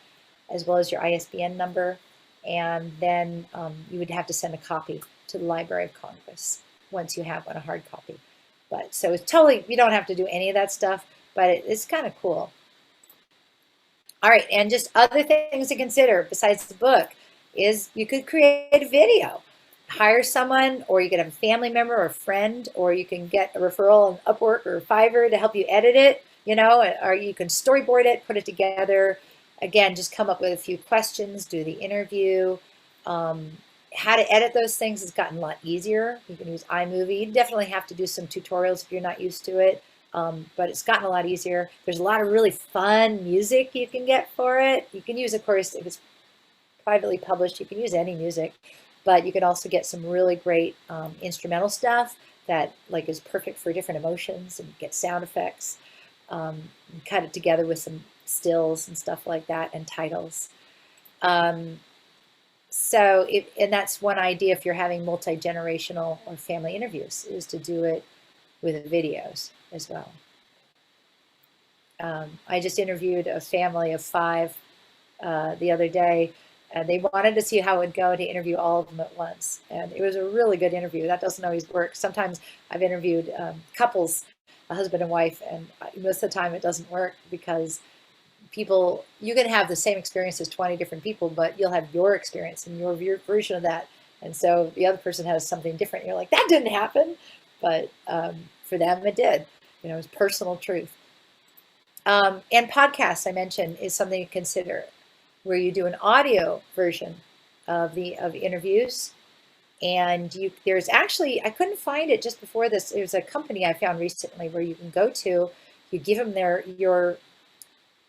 Speaker 2: as well as your ISBN number. And then you would have to send a copy to the Library of Congress once you have one, a hard copy. But so it's totally, you don't have to do any of that stuff, but it's kind of cool. All right, and just other things to consider besides the book is you could create a video. Hire someone, or you could have a family member or a friend, or you can get a referral on Upwork or Fiverr to help you edit it, or you can storyboard it, put it together. Again, just come up with a few questions, do the interview. How to edit those things has gotten a lot easier. You can use iMovie. You definitely have to do some tutorials if you're not used to it, but it's gotten a lot easier. There's a lot of really fun music you can get for it. You can use, of course, if it's privately published, you can use any music, but you can also get some really great instrumental stuff that is perfect for different emotions, and get sound effects, cut it together with some stills and stuff like that, and titles. And that's one idea if you're having multi-generational or family interviews, is to do it with videos as well. I just interviewed a family of 5 the other day, and they wanted to see how it would go to interview all of them at once. And it was a really good interview. That doesn't always work. Sometimes I've interviewed couples, a husband and wife, and most of the time it doesn't work because you can have the same experience as 20 different people, but you'll have your experience and your version of that. And so the other person has something different. You're like, that didn't happen. But for them, it did. It was personal truth. And podcasts, I mentioned, is something to consider, where you do an audio version of interviews. And there's actually, I couldn't find it just before this. There's a company I found recently where you can go to, you give them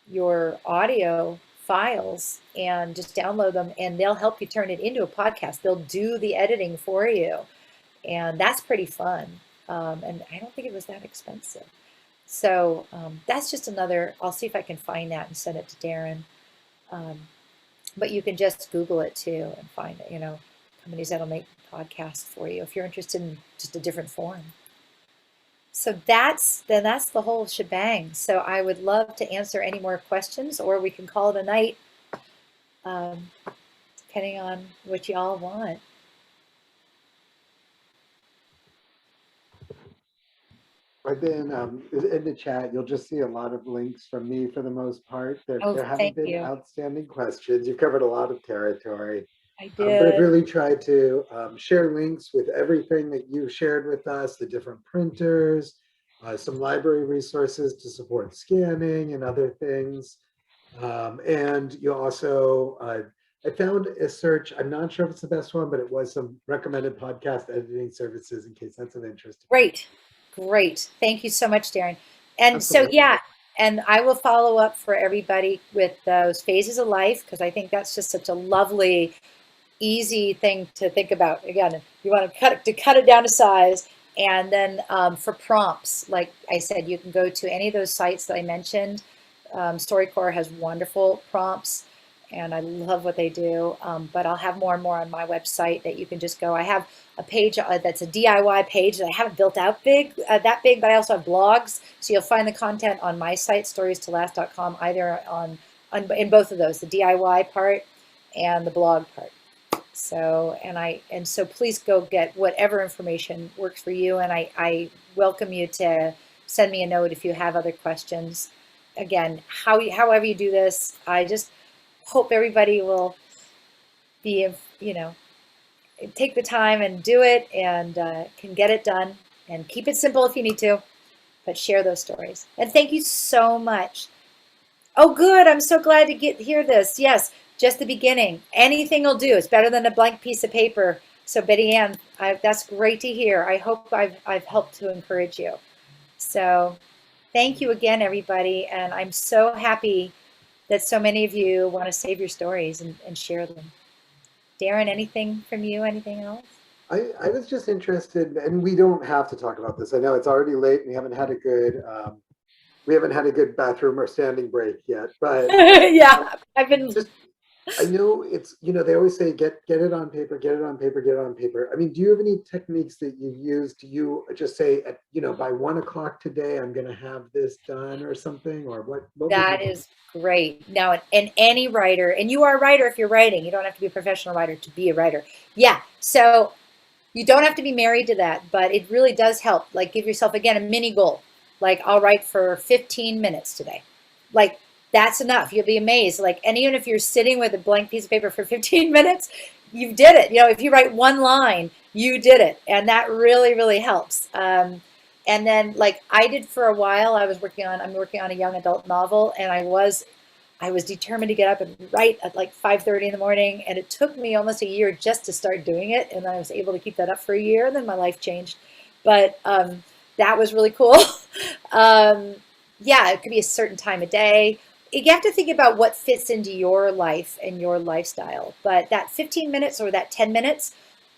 Speaker 2: your audio files and just download them, and they'll help you turn it into a podcast. They'll do the editing for you, and that's pretty fun. And I don't think it was that expensive. So that's just another, I'll see if I can find that and send it to Darren. But you can just Google it too and find, companies that'll make podcasts for you if you're interested in just a different form. So that's the whole shebang. So I would love to answer any more questions, or we can call it a night, depending on what you all want.
Speaker 1: I've been in the chat. You'll just see a lot of links from me for the most part. There haven't been outstanding questions. You've covered a lot of territory.
Speaker 2: I
Speaker 1: But
Speaker 2: did.
Speaker 1: I've really tried to share links with everything that you shared with us, the different printers, some library resources to support scanning and other things. And you also, I found a search. I'm not sure if it's the best one, but it was some recommended podcast editing services in case that's of interest.
Speaker 2: Great. Thank you so much, Darren. And
Speaker 1: Absolutely.
Speaker 2: So, yeah, and I will follow up for everybody with those phases of life, because I think that's just such a lovely, easy thing to think about. Again, you want to cut it down to size. And then for prompts, like I said, you can go to any of those sites that I mentioned. StoryCorps has wonderful prompts, and I love what they do. But I'll have more and more on my website that you can just go. I have a page that's a DIY page that I haven't built out that big, but I also have blogs. So you'll find the content on my site, storiestolast.com, either in both of those, the DIY part and the blog part. So, so please go get whatever information works for you. And I welcome you to send me a note if you have other questions. again, however you do this, I just hope everybody will be, take the time and do it, and can get it done, and keep it simple if you need to, but share those stories. And thank you so much. Oh, good. I'm so glad to hear this. Yes, just the beginning. Anything will do. It's better than a blank piece of paper. So Betty Ann, that's great to hear. I hope I've helped to encourage you. So thank you again, everybody. And I'm so happy that so many of you want to save your stories and share them. Darren, anything from you? Anything else?
Speaker 1: I was just interested, and we don't have to talk about this. I know it's already late and we haven't had a good bathroom or standing break yet, but
Speaker 2: Yeah, I've been.
Speaker 1: just I know it's, they always say get it on paper, get it on paper, get it on paper. I mean, do you have any techniques that you use? Do you just say by 1 o'clock today I'm going to have this done or something, or what would you
Speaker 2: That
Speaker 1: do?
Speaker 2: is great. Now, and any writer, and you are a writer if you're writing, you don't have to be a professional writer to be a writer. Yeah. So you don't have to be married to that, but it really does help. Like, give yourself, again, a mini goal. Like, I'll write for 15 minutes today. Like, that's enough. You'll be amazed. Like, and even if you're sitting with a blank piece of paper for 15 minutes, you did it. If you write one line, you did it. And that really, really helps. And then, like I did for a while, I'm working on a young adult novel, and I was determined to get up and write at like 5:30 in the morning. And it took me almost a year just to start doing it. And I was able to keep that up for a year. And then my life changed. But that was really cool. Yeah, it could be a certain time of day. You have to think about what fits into your life and your lifestyle. But that 15 minutes or that 10 minutes,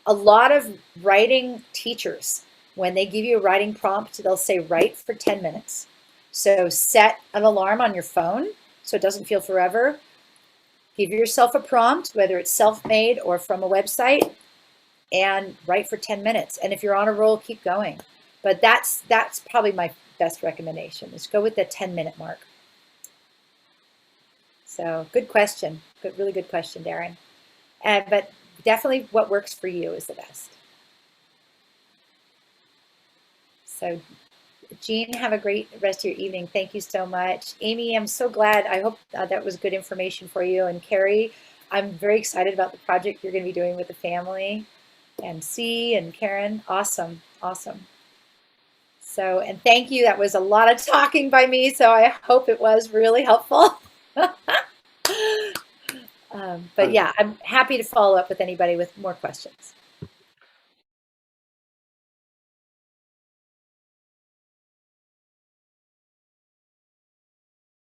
Speaker 2: a lot of writing teachers, when they give you a writing prompt, they'll say write for 10 minutes. So set an alarm on your phone so it doesn't feel forever. Give yourself a prompt, whether it's self-made or from a website, and write for 10 minutes. And if you're on a roll, keep going. But that's probably my best recommendation, is go with the 10-minute mark. So good question. Really good question, Darren. But definitely what works for you is the best. So Jean, have a great rest of your evening. Thank you so much. Amy, I'm so glad. I hope that was good information for you. And Carrie, I'm very excited about the project you're going to be doing with the family. And C and Karen, awesome, awesome. So, and thank you. That was a lot of talking by me, so I hope it was really helpful. But yeah, I'm happy to follow up with anybody with more questions.